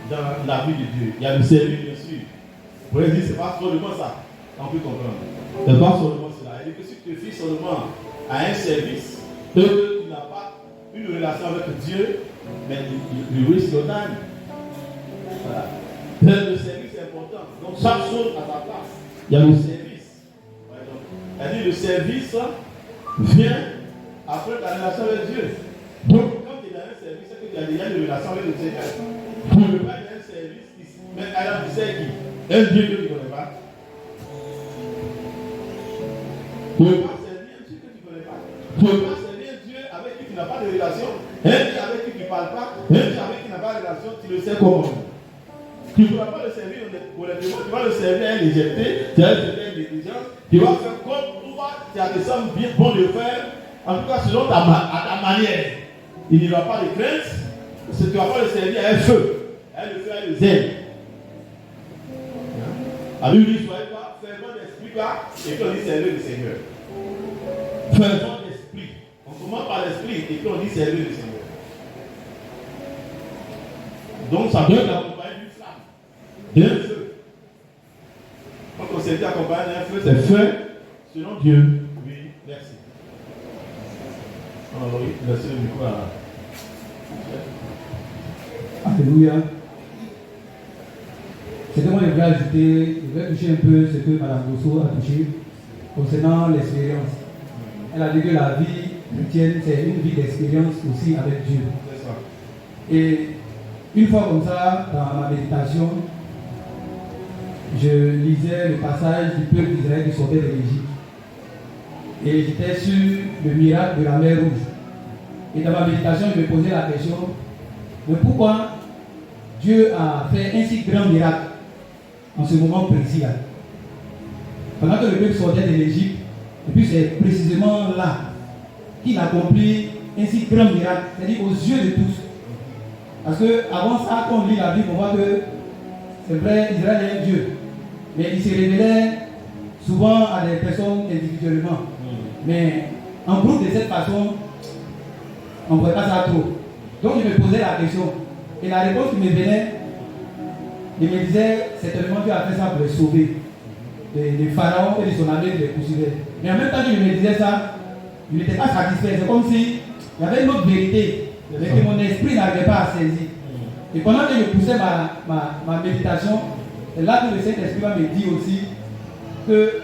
dans la vie de Dieu. Il y a le service, bien sûr. Vous pouvez dire, c'est pas seulement ça. On peut comprendre. C'est pas seulement cela. Il dit que si tu te fies seulement à un service, que tu n'as pas une relation avec Dieu, mais le risque de time. Voilà. Le service est important. Donc chaque chose à sa place. Il y a le service. Elle dit le service vient après ta relation avec Dieu. Donc quand tu es dans un service, c'est que tu as déjà une relation avec le Seigneur. Tu ne peux pas être dans un service, mais alors tu sais qui? Un Dieu que tu ne connais pas. Tu ne peux pas servir un Dieu que tu ne connais pas. Tu ne peux pas servir un Dieu avec qui tu n'as pas de relation. Un Dieu avec qui tu ne parles pas. Un Dieu avec qui tu n'as pas de relation. Tu le sais comment. Tu ne pourras pas le servir pour les démons. Tu vas le servir à légèreté. Tu vas le servir à négligence. Tu vas faire comme toi, tu as des hommes bien bons de faire. En tout cas, selon ta manière. Il n'y aura pas de crainte. Tu ne vas pas le servir à un feu. Elle le fait à le zèle. La Bible dit, soyez pas fervent d'esprit là, et puis on dit servir le Seigneur. Fervent d'esprit. On commence par l'esprit, et puis on dit servir le Seigneur. Donc ça doit être accompagné d'une flamme, d'un feu. Quand on s'est dit accompagné d'un feu, c'est fait selon Dieu. Oui, merci. Alors oui, merci le micro à... Alléluia. C'est que moi, je voulais ajouter, je voulais toucher un peu ce que Mme Gosso a touché concernant l'expérience. Elle a dit que la vie chrétienne, c'est une vie d'expérience aussi avec Dieu. C'est ça. Et une fois comme ça, dans ma méditation, je lisais le passage du peuple d'Israël qui sortait de l'Égypte. Et j'étais sur le miracle de la mer Rouge. Et dans ma méditation, je me posais la question, mais pourquoi Dieu a fait un si grand miracle en ce moment précis-là? Pendant que le peuple sortait de l'Égypte, et puis c'est précisément là qu'il accomplit un si grand miracle, c'est-à-dire aux yeux de tous. Parce qu'avant ça, quand on lit la Bible, on voit que c'est vrai, Israël est un Dieu. Mais il se révélait souvent à des personnes individuellement. Mais en groupe de cette façon, on ne voit pas ça trop. Donc je me posais la question. Et la réponse qui me venait, il me disait, certainement Dieu a fait ça pour les sauver. Les pharaons et de son armée qui les poursuivaient. Mais en même temps que je me disais ça, il n'était pas satisfait. C'est comme si il y avait une autre vérité, mais que mon esprit n'arrivait pas à saisir. Et pendant que je poussais ma méditation, c'est là que le Saint-Esprit me dit aussi que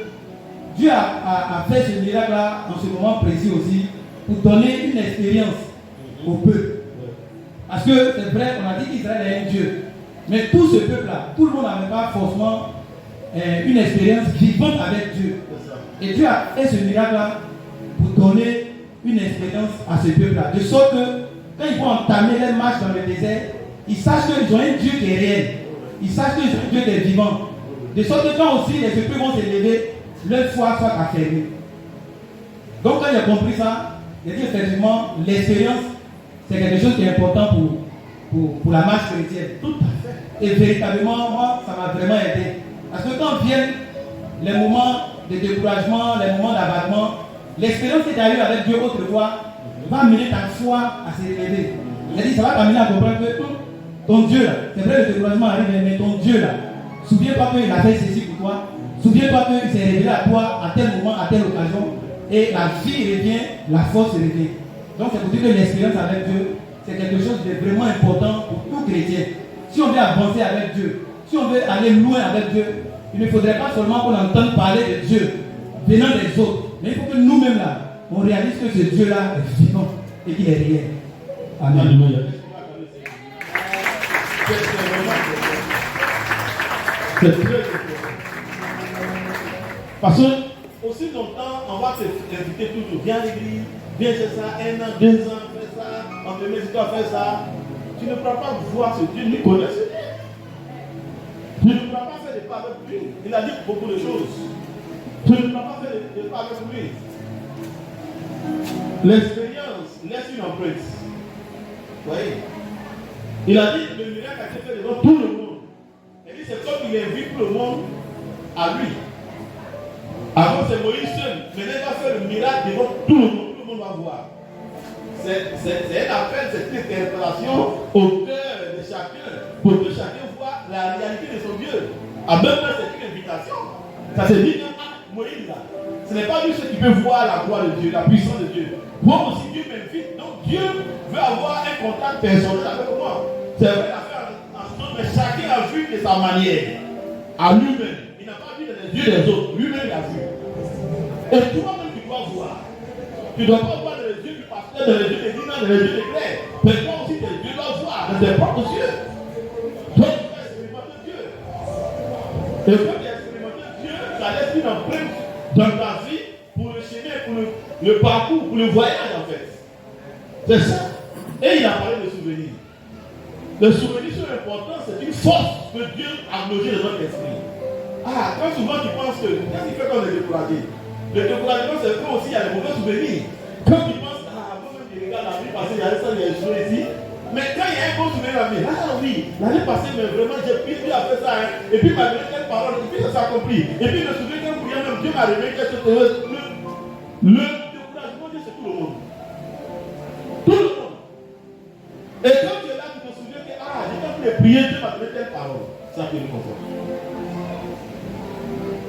Dieu a fait ce miracle-là en ce moment précis aussi pour donner une expérience au peuple. Parce que c'est vrai, on a dit qu'Israël est un Dieu. Mais tout ce peuple-là, tout le monde n'avait pas forcément une expérience vivante avec Dieu. Et Dieu a fait ce miracle-là pour donner une expérience à ce peuple-là. De sorte que quand ils vont entamer leur marche dans le désert, ils sachent qu'ils ont un Dieu qui est réel. Ils sachent qu'ils ont un Dieu qui est vivant. De sorte que quand aussi les peuples vont s'élever, leur foi soit affirmée. Donc quand j'ai compris ça, j'ai dit effectivement, l'expérience, c'est quelque chose qui est important pour la marche chrétienne. Tout à fait. Et véritablement, moi, ça m'a vraiment aidé. Parce que quand viennent les moments de découragement, les moments d'abattement, l'expérience que tu as eue avec Dieu autrefois va amener ta foi à s'élever. J'ai dit, ça va t'amener à comprendre que ton Dieu là, c'est vrai le découragement arrive, mais ton Dieu là, souviens-toi qu'il a fait ceci pour toi, souviens-toi qu'il s'est révélé à toi à tel moment, à telle occasion, et la vie revient, la force revient. Donc c'est pour dire que l'expérience avec Dieu, c'est quelque chose de vraiment important pour tout chrétien. Si on veut avancer avec Dieu, si on veut aller loin avec Dieu, il ne faudrait pas seulement qu'on entende parler de Dieu venant des autres, mais il faut que nous-mêmes là, on réalise que ce Dieu-là est vivant et qu'il est réel. Amen. Alléluia. C'est très important. Parce que aussi longtemps, on va t'inviter toujours. Viens à l'église, viens faire ça, 1 an, 2 ans, fais ça, on te met si tu dois faire ça. Tu ne pourras pas voir ce Dieu, ni connaître ce Dieu. Tu ne pourras pas faire des pas avec lui. Il a dit beaucoup de choses. Tu ne pourras pas faire des pas avec lui. L'expérience laisse une empreinte. Vous voyez? Il a dit le miracle a été fait devant tout le monde. Il dit c'est comme il invite tout le monde à lui. Avant c'est Moïse seul. Maintenant il va faire le miracle devant tout le monde. Tout le monde va voir. C'est un appel, c'est une interpellation au cœur de chacun pour que chacun voit la réalité de son Dieu. En même temps, c'est une invitation. Ça se dit que Moïse là, ce n'est pas lui seul qui peut voir la gloire de Dieu, la puissance de Dieu. Moi aussi, Dieu m'invite. Donc Dieu veut avoir un contact personnel avec moi. C'est vrai l'affaire en ce moment, mais chacun a vu de sa manière. À lui-même. Il n'a pas vu dans les yeux des autres. Lui-même, il a vu. Et toi-même, tu dois voir. Tu ne dois pas voir dans les yeux du pasteur, dans les yeux des dîners, dans les yeux des clercs. Mais toi aussi, tu dois voir dans tes propres yeux. Toi, tu dois expérimenter Dieu. Et quand tu as expérimenté Dieu, ça laisse une empreinte dans ta vie pour le chemin, pour le parcours, pour le voyage en fait. C'est ça. Et il a parlé de souvenirs. Les souvenirs sont importants, c'est une force que Dieu a logée dans notre esprit. Ah, quand souvent tu penses que, qu'est-ce qui fait qu'on est découragé? Le découragement, c'est que aussi il y a les mauvais souvenirs. Quand tu penses, ah, moi-même je regarde la vie passée, il y a ça, il y a des choses ici. Mais quand il y a un bon souvenir dans la vie, ah oui, l'année passée, mais vraiment, j'ai pris, Dieu a fait ça, hein. Et puis il m'a donné telle parole, et puis ça s'est accompli. Et puis le souvenir qu'un prière, même Dieu m'a révélé quelque chose. Le découragement, c'est tout le monde. Tout le monde. Et quand tu es là, tu te souviens que, ah, j'ai quand même prié, Dieu m'a donné telle parole. Ça te réconforte.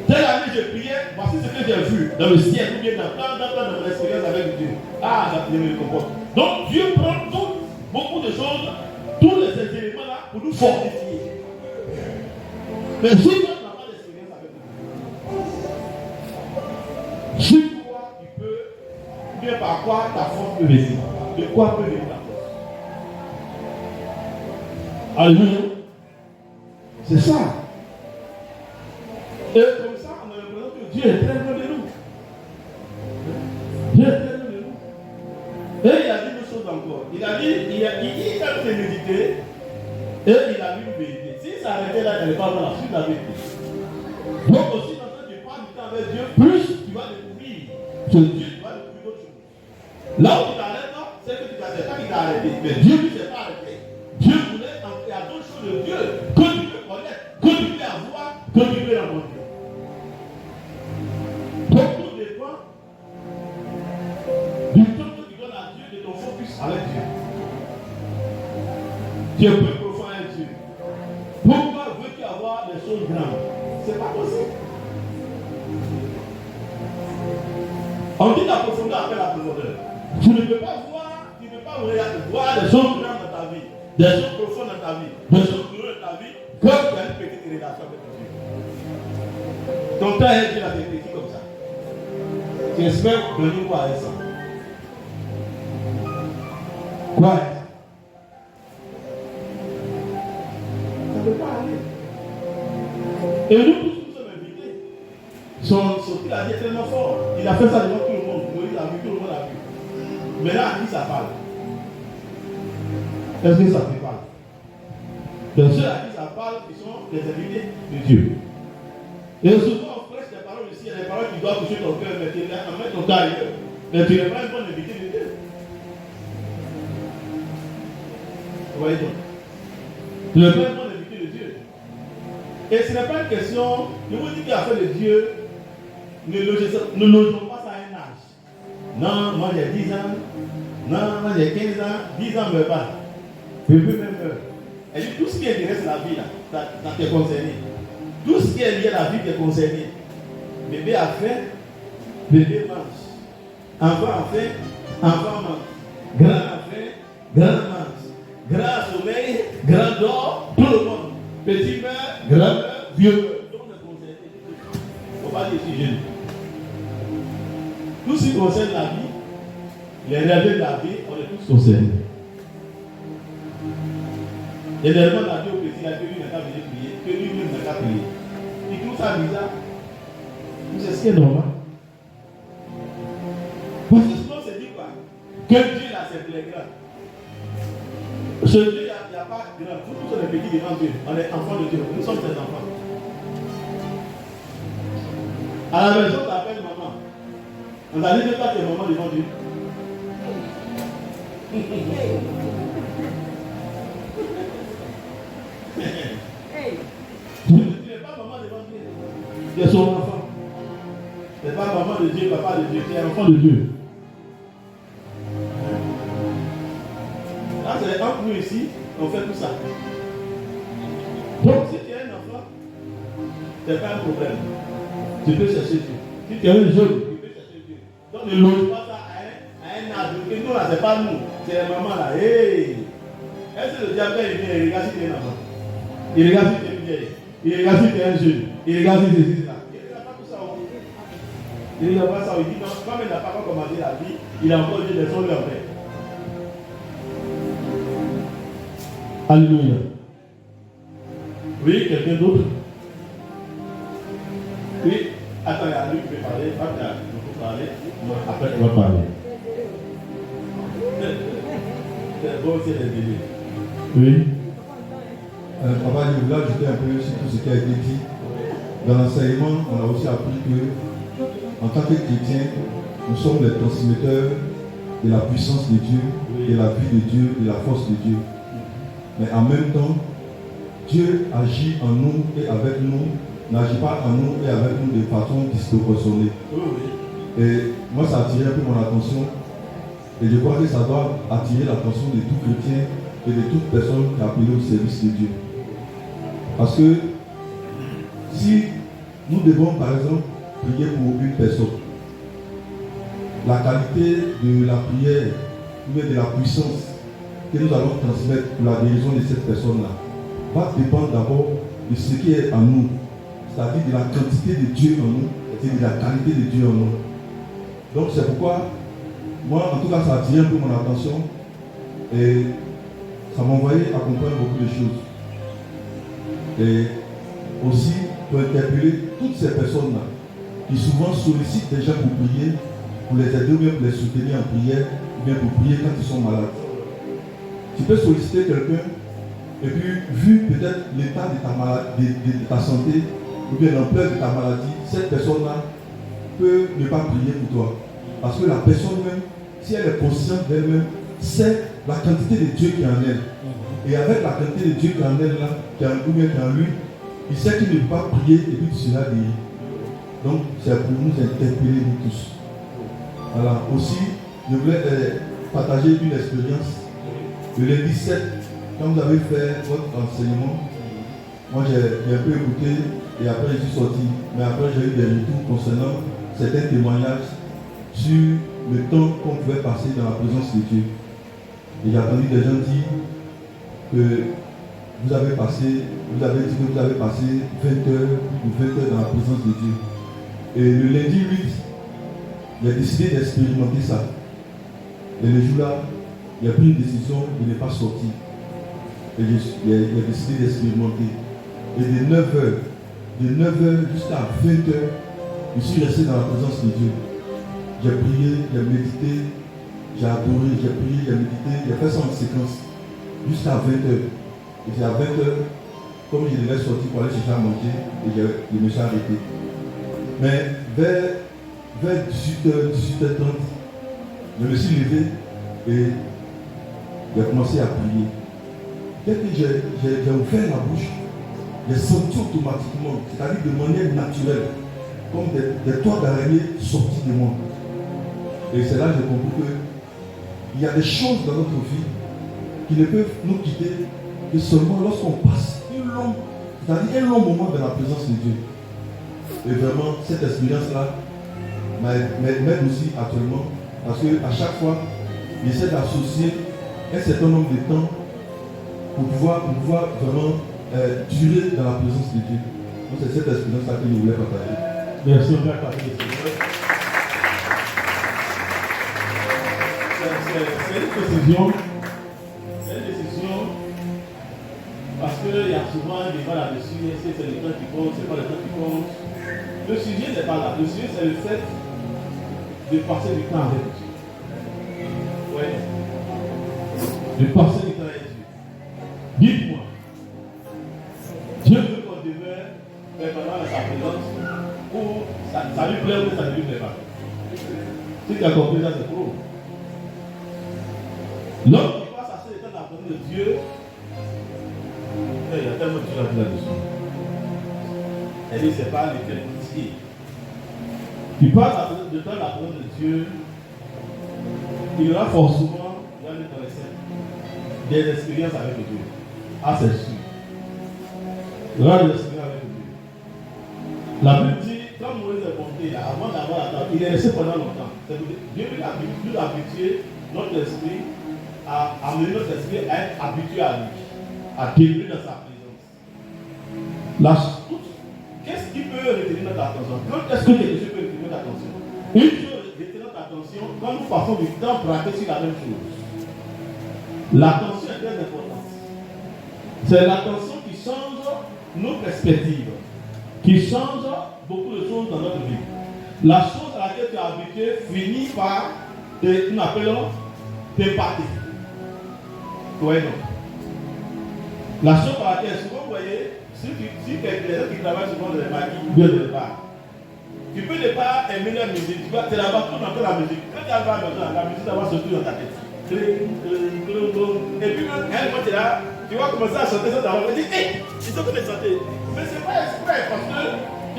Telle année, j'ai prié, voici ce que j'ai vu dans le ciel, ou bien dans mon expérience avec Dieu. Ah, ça te réconforte. Donc, Dieu prend beaucoup de choses, tous ces éléments-là, pour nous fortifier. Mais si toi, tu n'as pas d'expérience avec Dieu, sur quoi tu peux, ou bien par quoi ta force peut venir, de quoi peut venir ta force. Alléluia. C'est ça. Et comme ça, on a l'impression que Dieu est très loin de nous. Dieu est très loin de nous. Et il a dit deux choses encore. Il a dit, il a fait méditer, et il a vu une vérité. S'il s'arrêtait là, il n'allait pas voir la suite de la vérité. Donc aussi, quand tu parles du temps avec Dieu, plus tu vas découvrir ce Dieu, tu vas découvrir d'autres choses. Là où tu t'arrêtes, c'est que tu t'arrêtes pas qu'il t'a arrêté. Mais Dieu ne s'est pas arrêté. Dieu voulait entrer à d'autres choses de Dieu que tu peux connaître, que tu peux avoir, que tu peux rencontrer. Donc tout dépend du temps que tu donnes à Dieu, de ton focus avec Dieu. Tu es plus profond avec Dieu. Pourquoi veux-tu avoir des choses grandes? C'est pas possible. On dit la profondeur après la profondeur. Tu ne peux pas voir des choses grandes dans ta vie, des choses profondes dans ta vie, des choses glorieuses dans ta vie, comme tu as une petite relation avec Dieu. Ton temps est Dieu l'a écrit comme ça. Tu espères donner quoi avec ça? Quoi? Ça ne peut pas aller. Et nous tous nous sommes invités. Son qu'il a dit est tellement fort. Il a fait ça devant tout le monde. Moïse a vu, tout le monde a vu. Maintenant, à qui ça parle? Est-ce que ça te parle? Donc ceux à qui ça parle, ils sont les invités de Dieu. Et souvent on prêche des paroles ici, il y a des paroles qui doivent toucher ton cœur, mais tu mets ton cœur ailleurs. Mais tu n'es pas un bon invité de Dieu. Vous voyez donc? Tu n'es pas un bon invité de Dieu. Et ce n'est pas une question, je vous dis qu'à faire de Dieu, ne logeons pas ça à un âge. Non, moi j'ai 10 ans, non, moi j'ai 15 ans, 10 ans ne meurt pas. Je peux même meurt. Elle dit tout ce qui intéresse la vie, là, ça t'est concerné. Tout ce qui est lié à la vie t'est concerné. Bébé a faim, bébé mange. Enfant a faim, enfant mange. Grand a faim, grand mange. Grand sommeil, grand dort, tout le monde. Petit meurt, grand meurt, vieux meurt. Tout le monde est concerné. Il ne faut pas dire si jeune. Tout ce qui concerne la vie, les réalités de la vie, on est tous concernés. Et dernièrement, on a dit au président que lui n'a qu'à venir prier, que lui-même n'a qu'à prier. Il trouve ça bizarre. C'est ce qui est normal. Parce que sinon, c'est dit quoi? Que Dieu là, c'est très grand. Ce Dieu, il n'y a pas grand. Nous tous sommes des petits devant Dieu. On est enfants de Dieu. Nous sommes des enfants. À la maison, on t'appelle maman. On t'a dit que toi, tu es maman devant Dieu. Tu n'es pas maman devant Dieu. Tu es son enfant. Tu n'es pas maman de Dieu, papa de Dieu. Tu es enfant de Dieu. Là, c'est entre nous ici, on fait tout ça. Donc, si tu es un enfant, ce n'est pas un problème. Tu peux chercher Dieu. Si tu es un jeune, tu peux chercher Dieu. Donc, ne loge pas ça à un âge. Et nous, là, ce n'est pas nous. C'est la maman là. Hey! Est-ce que le diable, il vient, il regarde si tu es un enfant? Il regarde si tu es une vieille. Il regarde si tu es un jeune. Il regarde si tu es là. Il ne regarde pas tout ça. Il ne regarde pas ça. Il dit non, comme il n'a pas commencé la vie, il a encore dit des sons lui en fait. Alléluia. Oui, quelqu'un d'autre? Oui. Attends, il y a lui qui veut parler. Attends, il faut parler. Après, il va parler. C'est bon, c'est les délais. Oui. Papa, je voulais ajouter un peu sur tout ce qui a été dit. Dans l'enseignement, on a aussi appris que, en tant que chrétien, nous sommes les transmetteurs de la puissance de Dieu, de la vie de Dieu, de la force de Dieu. Mais en même temps, Dieu agit en nous et avec nous, n'agit pas en nous et avec nous de façon disproportionnée. Et moi, ça a attiré un peu mon attention. Et je crois que ça doit attirer l'attention de tout chrétien et de toute personne qui est appelée au service de Dieu. Parce que si nous devons par exemple prier pour une personne, la qualité de la prière ou de la puissance que nous allons transmettre pour la guérison de cette personne-là va dépendre d'abord de ce qui est en nous, c'est-à-dire de la quantité de Dieu en nous et de la qualité de Dieu en nous. Donc c'est pourquoi moi en tout cas ça a attiré un peu mon attention et ça m'a envoyé à comprendre beaucoup de choses. Et aussi pour interpeller toutes ces personnes-là qui souvent sollicitent des gens pour prier, pour les aider ou bien pour les soutenir en prière, ou bien pour prier quand ils sont malades. Tu peux solliciter quelqu'un et puis vu peut-être l'état de ta maladie, de ta santé, ou bien l'ampleur de ta maladie, cette personne-là peut ne pas prier pour toi. Parce que la personne même, si elle est consciente d'elle-même, sait la quantité de Dieu qui est en elle. Et avec la quantité de Dieu qui est en elle, là, qui est en lui, il sait qu'il ne peut pas prier et puis tu seras guéri. Donc c'est pour nous interpeller nous tous. Voilà. Aussi, je voulais partager une expérience. Le lundi 7, quand vous avez fait votre enseignement, moi j'ai un peu écouté et après je suis sorti. Mais après j'ai eu des retours concernant certains témoignages sur le temps qu'on pouvait passer dans la présence de Dieu. Et j'ai entendu des gens dire que vous avez dit que vous avez passé 20 heures ou 20 heures dans la présence de Dieu. Et le lundi 8, j'ai décidé d'expérimenter ça. Et le jour-là, il a pris une décision, il n'est pas sorti. Et il a décidé d'expérimenter. Et de 9h jusqu'à 20h, je suis resté dans la présence de Dieu. J'ai prié, j'ai médité, j'ai adoré, j'ai prié, j'ai médité, j'ai fait ça en séquence jusqu'à 20h. Et c'est à 20h, comme je devais sortir pour aller chercher à manger, et je me suis arrêté. Mais vers 18h, 18h30, je me suis levé et j'ai commencé à prier. Dès que j'ai ouvert la bouche, j'ai senti automatiquement, c'est-à-dire de manière naturelle, comme des toits d'araignée sortis de moi. Et c'est là que j'ai compris qu'il y a des choses dans notre vie qui ne peuvent nous quitter que seulement lorsqu'on passe un long moment dans la présence de Dieu. Et vraiment, cette expérience-là m'aide aussi actuellement, parce qu'à chaque fois, j'essaie d'associer un certain nombre de temps pour pouvoir vraiment durer dans la présence de Dieu. Donc c'est cette expérience-là que je voulais partager. Merci, on va partager. C'est une décision. C'est une décision. Parce qu'il y a souvent un débat là-dessus. Est-ce que c'est le temps qui compte, c'est pas le temps qui compte. Le sujet n'est pas là. Le sujet, c'est le fait de passer du temps avec Dieu. Ouais. De passer du temps avec Dieu. Dites-moi. Dieu veut qu'on demeure permanent dans sa présence, ou ça lui plaît ou ça ne lui plaît pas. Si tu as compris ça, c'est trop. L'homme qui passe assez de temps dans la présence de Dieu, il y a tellement de choses à dire là-dessus. Elle dit, c'est pas lequel pitié. Tu passes de temps dans la présence de Dieu, il y aura forcément, dans les scènes, des expériences avec Dieu. Ah, c'est sûr. Il y aura des expériences avec Dieu. La Bible dit, quand Moïse est monté, avant d'avoir la table, il est resté pendant longtemps. Dieu nous a habitué notre esprit à amener notre esprit à être habitué à lui, à demeurer dans sa présence. Qu'est-ce qui peut retenir notre attention? Quand est-ce que quelque chose peut retenir notre attention? Une chose retient notre attention quand nous passons du temps braqué sur la même chose. L'attention est très importante. C'est l'attention qui change nos perspectives, qui change beaucoup de choses dans notre vie. La chose à laquelle tu es habitué finit par nous appelons t'épater. Ouais, non. La chose par laquelle, souvent, vous voyez, si quelqu'un qui travaille souvent dans les maquilles, bien de départ, tu peux ne pas aimer la musique, tu es là-bas, tu entends la musique. Quand tu arrives à la musique, ça va sortir dans ta tête. Et puis, quand tu es là, tu vas commencer à chanter ça dans la musique. Hé, ils sont tous chanter. Mais ce n'est pas exprès, parce que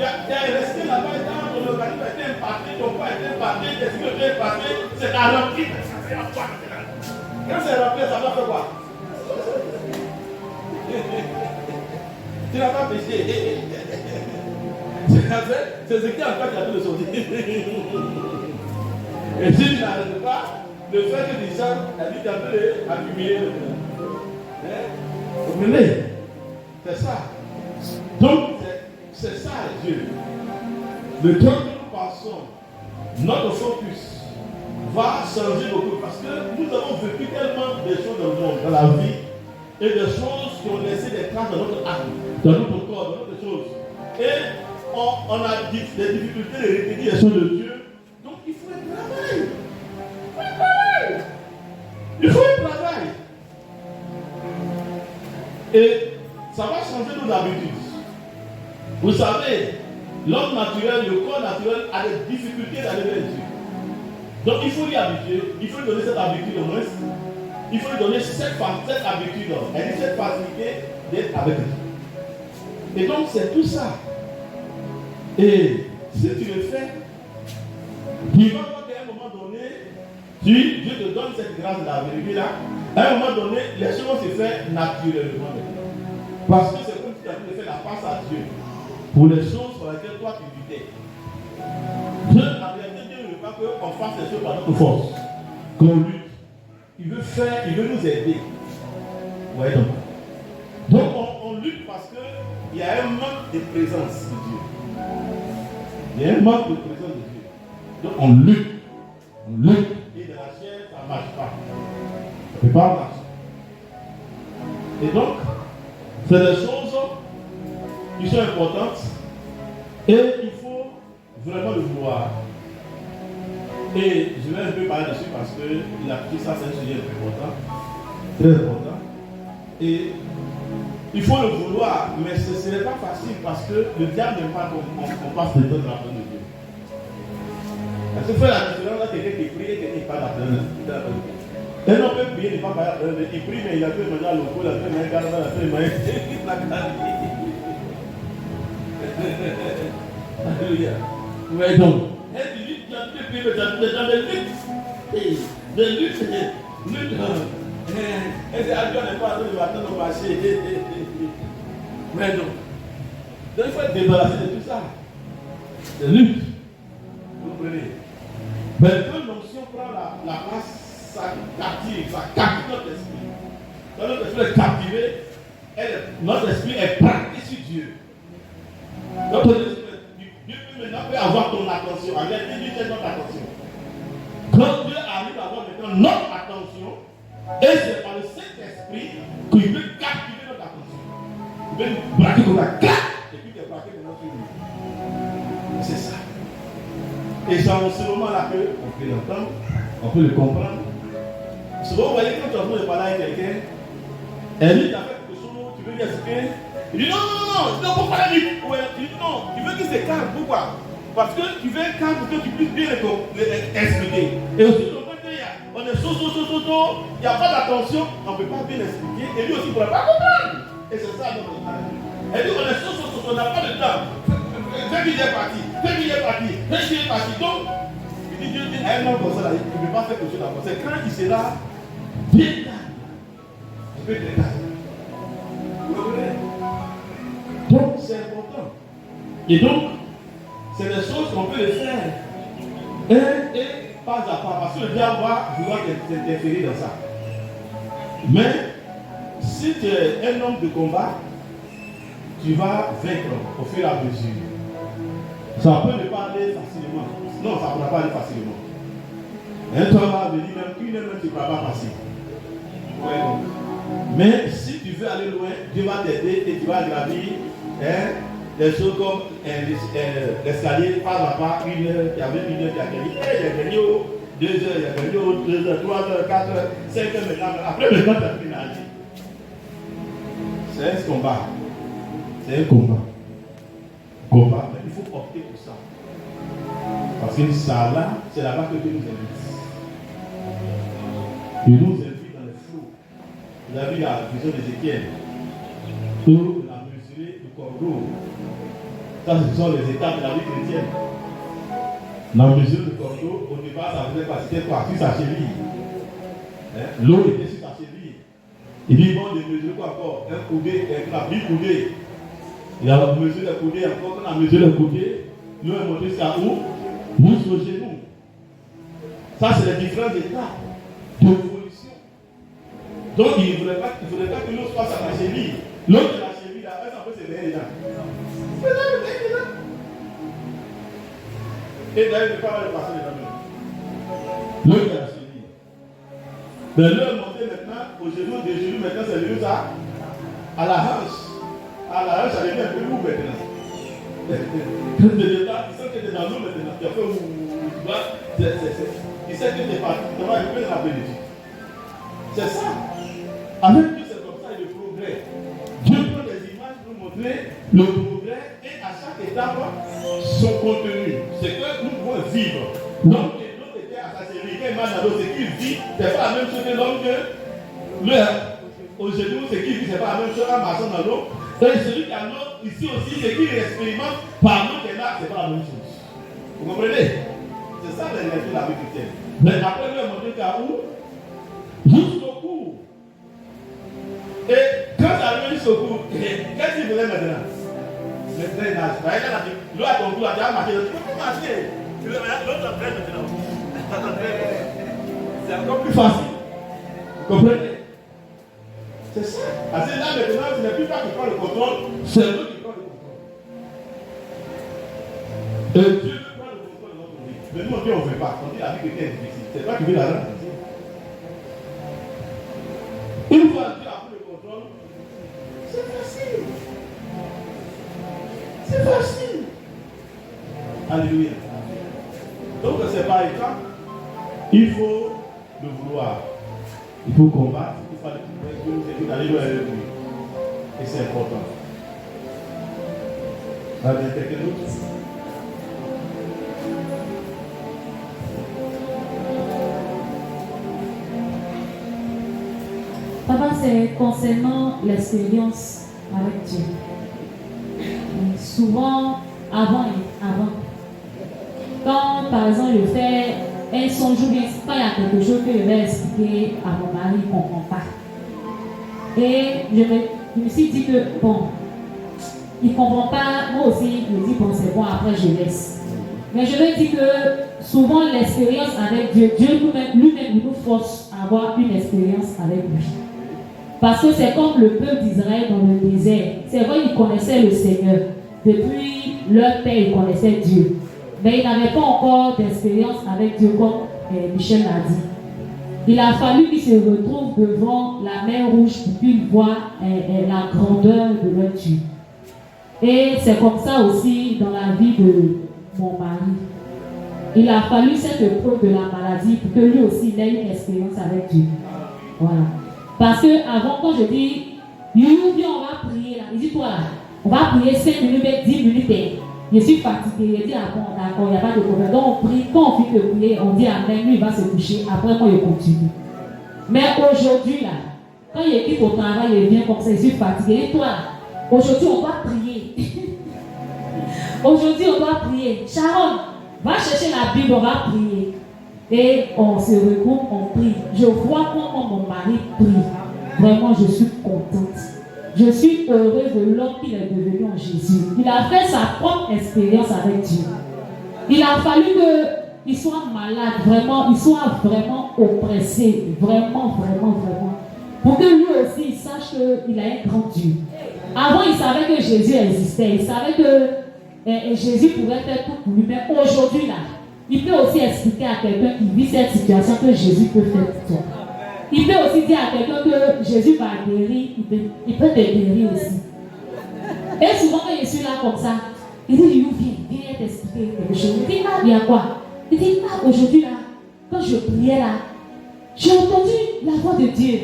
tu es resté là-bas, ton organisme a été impacté, ton corps a été impacté, tes yeux ont été impactés, c'est à remplir. Quand c'est rempli, ça va faire quoi? Tu n'as pas péché. C'est ce qui est en fait de sortir. Et si tu n'arrêtes pas, le fait que tu chantes, elle dit un peu accumuler le temps. Vous comprenez? C'est ça. Donc, c'est ça Dieu. Le temps que nous passons, notre focus va changer beaucoup parce que nous avons vécu tellement de choses dans le monde, dans la vie, et des choses qui ont laissé des traces dans notre âme, dans notre corps, dans notre chose. Et on a des difficultés de retenir les choses de Dieu. Donc il faut un travail. Il faut un travail. Et ça va changer nos habitudes. Vous savez, l'homme naturel, le corps naturel a des difficultés d'aller vers Dieu. Donc il faut y habituer, il faut lui donner cette habitude au moins. Il faut lui donner cette habitude, elle dit cette facilité d'être avec lui. Et donc c'est tout ça. Et si tu le fais, tu vas voir qu'à un moment donné, Dieu te donne cette grâce de la vérité là. À un moment donné, les choses vont se faire naturellement. Parce que c'est comme si tu avais fait la passe à Dieu pour les choses pour lesquelles toi tu luttais. Dieu, en réalité, Dieu ne veut pas qu'on fasse les choses par notre force, qu'on lutte. Il veut nous aider. Ouais, donc on lutte parce qu'il y a un manque de présence de Dieu. Il y a un manque de présence de Dieu. Donc on lutte. Et de la chair, ça ne marche pas. ne peut pas marcher. Et donc, c'est des choses qui sont importantes et il faut vraiment le vouloir. Et je vais un peu parler dessus parce qu'il a pris ça, c'est un sujet important, très important. Et il faut le vouloir, mais ce n'est pas facile parce que le diable n'aime pas qu'on passe le temps dans la parole de Dieu. Parce que faire la différence entre quelqu'un qui prie et quelqu'un qui parle la parole de Dieu. Un homme peut prier, il ne pas parler la parole de Dieu. Il prie, mais il a fait manger à l'eau, il a fait manger à l'eau, il a fait manger à l'eau. Alléluia. Ouais, donc. Elle dit, tu as prié, mais tu as des luttes. Des luttes. Et c'est à Dieu n'est pas en train de m'attendre au marché. Mais non. Donc il faut être débarrassé de tout ça. Des luttes. Vous comprenez? Mais quand l'onction prend la place, ça captive notre esprit. Quand notre esprit est captivé, notre esprit est braqué sur Dieu. Notre esprit, Dieu peut avoir ton attention. En réalité, Dieu c'est notre attention. Quand Dieu arrive à avoir maintenant notre attention, et c'est par le Saint-Esprit qu'il veut captiver notre attention. Il veut nous braquer comme la carte et puis te braquer dans notre vie. C'est ça. Et c'est en ce moment-là qu'on peut l'entendre, on peut le comprendre. Souvent, vous voyez, quand tu es en train de parler avec quelqu'un, elle dit, tu as fait quelque chose, tu veux lui expliquer. Il dit non, faut pas lui. Il dit non, tu veux qu'il se calme. Pourquoi? Parce que tu veux calme pour que tu puisses bien expliquer. Et aussi, on est chaud, il n'y a pas d'attention, on ne peut pas bien expliquer, et lui aussi ne pourra pas comprendre. Et c'est ça notre maladie. Elle dit on est chaud, on n'a pas de temps. Fais qu'il est parti. Donc, il dit Dieu dit à un homme comme ça, il ne peut pas faire quelque chose d'abord. C'est quand il sera bien calme. Il peut être calme. Vous comprenez? Donc, c'est important. Et donc, c'est des choses qu'on peut le faire. Et pas à pas, parce que le diable va vouloir t'interférer dans ça. Mais si tu es un homme de combat, tu vas vaincre au fur et à mesure. Ça peut ne pas aller facilement. Non, ça ne pourra pas aller facilement. Un temps va venir, même une heure, tu ne pourras pas passer. Ouais, donc. Mais si tu veux aller loin, Dieu va t'aider et tu vas gravir des choses comme l'escalier, pas à pas, une heure, il y avait une heure qui a gagné, il y a gagné 2 heures, il y a gagné 2 heures, 3 heures, 4 heures, 5 heures maintenant. Après, maintenant, tu as pris la vie. C'est un combat. C'est un combat. Mais il faut opter pour ça. Parce que ça là, c'est là-bas que Dieu nous invite. Il nous invite dans le flou. Vous avez vu la vision d'Ézéchiel. Où on a mesuré le cordeau. Ça, ce sont les étapes de la vie chrétienne. La mesure du cordeau, au départ, ça faisait pas, c'était quoi? Sur sa cheville. L'eau était sur sa cheville. Il dit, bon, de mesurer quoi encore? Un coudé, on a pris coudé. Il a mesuré le coudé encore, on a mesuré le coudé. L'eau est montée jusqu'à où? Jusqu'au genou. Ça, c'est les différentes étapes d'évolution. Donc, il ne voulait pas que l'eau soit à la cheville. L'eau de la cheville, là, elle s'en peut se baigner dedans. Et d'ailleurs, il ne peut pas le passer dedans. L'eau de la cheville. Mais l'eau est montée maintenant au genou, des genoux, maintenant c'est venu ça à la hanche. À la hanche, ça devient un peu lourd maintenant. Quand tu es là, tu sens que tu es dans l'eau maintenant. Tu as fait où tu vas. Tu sais que tu es parti, tu vas arriver dans la bénédiction. C'est ça. Avec Dieu, c'est comme ça, le progrès. Dieu prend des images pour montrer le progrès et à chaque étape, son contenu. C'est que nous pouvons vivre. L'homme qui était à sa série, quand il marche dans l'eau, c'est qu'il vit, c'est pas la même chose que l'homme que au genou, c'est qu'il vit, c'est pas la même chose en marchant dans l'eau. Et celui qui a l'eau ici aussi, c'est qu'il expérimente par l'eau qui est là, c'est pas la même chose. Vous comprenez? C'est ça la réalité de la vie chrétienne. Mais après, lui a montré qu'à où? Jusqu'au cou. Et quand tu arrives jusqu'au cou, qu'est-ce qu'il voulait maintenant? Le drainage. L'eau à ton cou, tu as marché. Tu peux marcher. L'autre après maintenant. C'est encore plus facile. Vous comprenez? C'est ça. Parce que là maintenant, ce n'est plus toi qui prends le contrôle, c'est l'autre qui prend le contrôle. Et Dieu veut prendre le contrôle de notre vie. Mais nous, on dit on ne veut pas. On dit la vie que tu es difficile. C'est toi qui veux la rendre. Une fois Dieu a pris le contrôle, c'est facile. C'est facile. Alléluia. Donc c'est pas état. Il faut le vouloir. Il faut combattre. Il faut aller vers lui. Et c'est important. Avec quelqu'un d'autre. Papa, c'est concernant l'expérience avec Dieu. Souvent, avant. Quand, par exemple, je fais un songe ou bien quand il y a quelque chose que je vais expliquer à mon mari, il ne comprend pas. Et je me suis dit que, bon, il ne comprend pas, moi aussi, je me dis, bon, c'est bon, après je laisse. Mais je me dis que souvent, l'expérience avec Dieu, Dieu lui-même nous force à avoir une expérience avec lui. Parce que c'est comme le peuple d'Israël dans le désert. C'est vrai, ils connaissaient le Seigneur. Depuis leur père, ils connaissaient Dieu. Mais ils n'avaient pas encore d'expérience avec Dieu, comme Michel l'a dit. Il a fallu qu'ils se retrouvent devant la mer Rouge pour qu'ils voient la grandeur de leur Dieu. Et c'est comme ça aussi dans la vie de mon mari. Il a fallu cette épreuve de la maladie pour que lui aussi ait une expérience avec Dieu. Voilà. Parce que avant, quand je dis, viens, on va prier là. Il dit, toi là, on va prier 5 minutes, 10 minutes. Je suis fatigué. Il dit, ah bon, d'accord, il n'y a pas de problème. Donc on prie, quand on finit de prier, on dit amen, lui il va se coucher. Après, moi, je continue. Mais aujourd'hui là, quand il quitte au travail, il vient comme ça, je suis fatigué. Et toi là, aujourd'hui, on va prier. Aujourd'hui, on va prier. Sharon, va chercher la Bible, on va prier. Et on se regroupe, on prie. Je vois comment mon mari prie. Vraiment, je suis contente. Je suis heureuse de l'homme qu'il est devenu en Jésus. Il a fait sa propre expérience avec Dieu. Il a fallu qu'il soit malade, vraiment, il soit vraiment oppressé. Vraiment. Pour que lui aussi il sache qu'il a un grand Dieu. Avant, il savait que Jésus existait. Il savait que Jésus pouvait faire tout pour lui. Mais aujourd'hui, là, il peut aussi expliquer à quelqu'un qui vit cette situation que Jésus peut faire pour toi. Il peut aussi dire à quelqu'un que Jésus va guérir, il peut te guérir aussi. Et souvent quand je suis là comme ça, il dit, viens t'expliquer quelque chose. Il dit, il y a quoi? Il dit, aujourd'hui là, quand je priais là, j'ai entendu la voix de Dieu.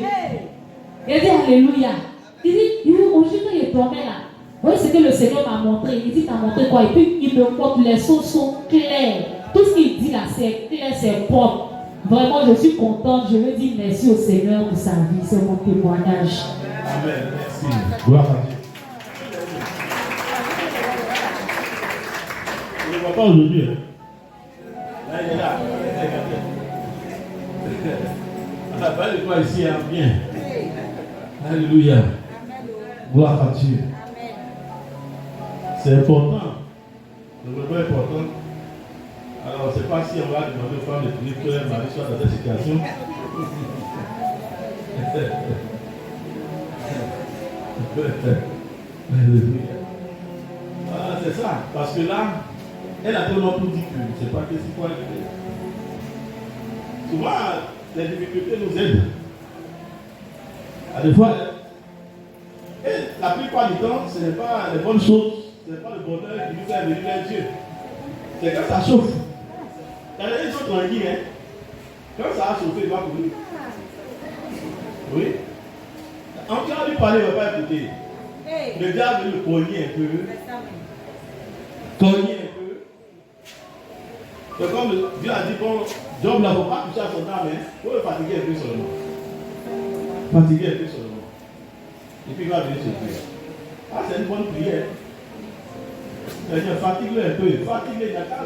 Il dit, alléluia. Il dit, aujourd'hui quand je dormais là, vous voyez ce que le Seigneur m'a montré. Il dit, t'as montré quoi? Et puis il me montre, les sons sont clairs. Tout ce qu'il dit là, c'est clair, c'est propre. Vraiment, je suis contente. Je veux dire merci au Seigneur pour sa vie. C'est mon témoignage. Amen. Merci. Gloire à Dieu. Je ne vois pas aujourd'hui. Là, il est là. On n'a pas de quoi ici, hein? Bien. Alléluia. Gloire à Dieu. C'est important. C'est vraiment important. Alors, je ne sais pas si on va demander aux femmes de prier que leur mari soit dans cette situation. Voilà, c'est ça. Parce que là, elle a tellement tout dit que je ne sais pas qu'est-ce qu'il faut aller. Souvent, les difficultés nous aident. Des fois, et la plupart du temps, ce n'est pas les bonnes choses, ce n'est pas le bonheur qui nous fait venir vers Dieu. C'est quand ça chauffe. Il y a des choses tranquilles, hein. Quand ça a chauffé, il va courir. Oui. En tu as lui parler, il ne va pas écouter. Le diable veut le cogner un peu. Cogner un peu. C'est comme Dieu a dit, bon, Job n'a pas touché à son âme, hein. Il faut le fatiguer un peu seulement. Fatiguer un peu seulement. Et puis il va venir se prier. Ah, c'est une bonne prière. Seigneur, fatigue-le un peu. Fatigue-le, il y a qu'à